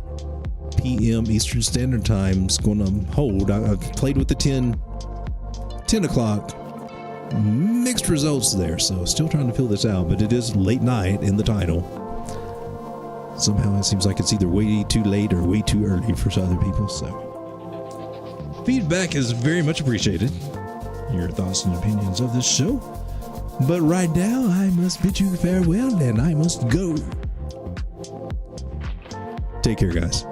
p.m. Eastern Standard Time is going to hold. I've played with the 10 o'clock. Mixed results there, so still trying to fill this out, but it is late night in the title. Somehow it seems like it's either way too late or way too early for other people, so feedback is very much appreciated. Your thoughts and opinions of this show. But right now, I must bid you farewell and I must go. Take care, guys.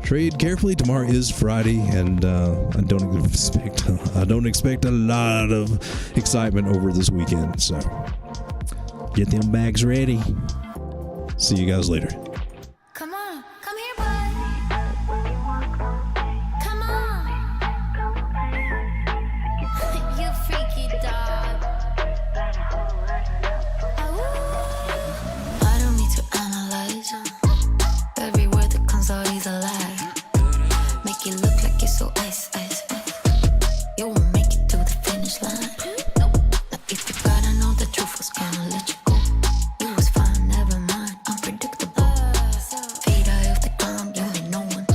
Trade carefully. Tomorrow is Friday, and I don't expect a lot of excitement over this weekend. So get them bags ready. See you guys later. Come on, come here, boy. Come on. You freaky dog. I don't need to analyze every word that comes out is a lie. Make it look like you're so ice, ice, ice. You won't make it to the finish line. Nope. Now if you gotta know the truth, was gonna let you go. You was fine, never mind, unpredictable. Feet eye off the ground, you ain't no one.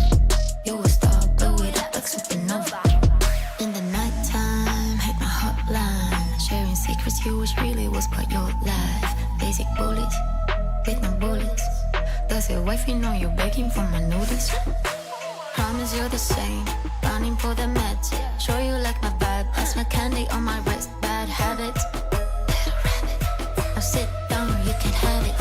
You a star, blow it up like supernova. In the nighttime, hit my hotline. Sharing secrets, you wish really was part your life. Basic bullets, with no bullets. Does your wifey know you're begging for my notice? Promise you're the same, running for the meds. Show you like my vibe, that's my candy on my wrist. Bad habits, little rabbit. Now sit down, you can have it.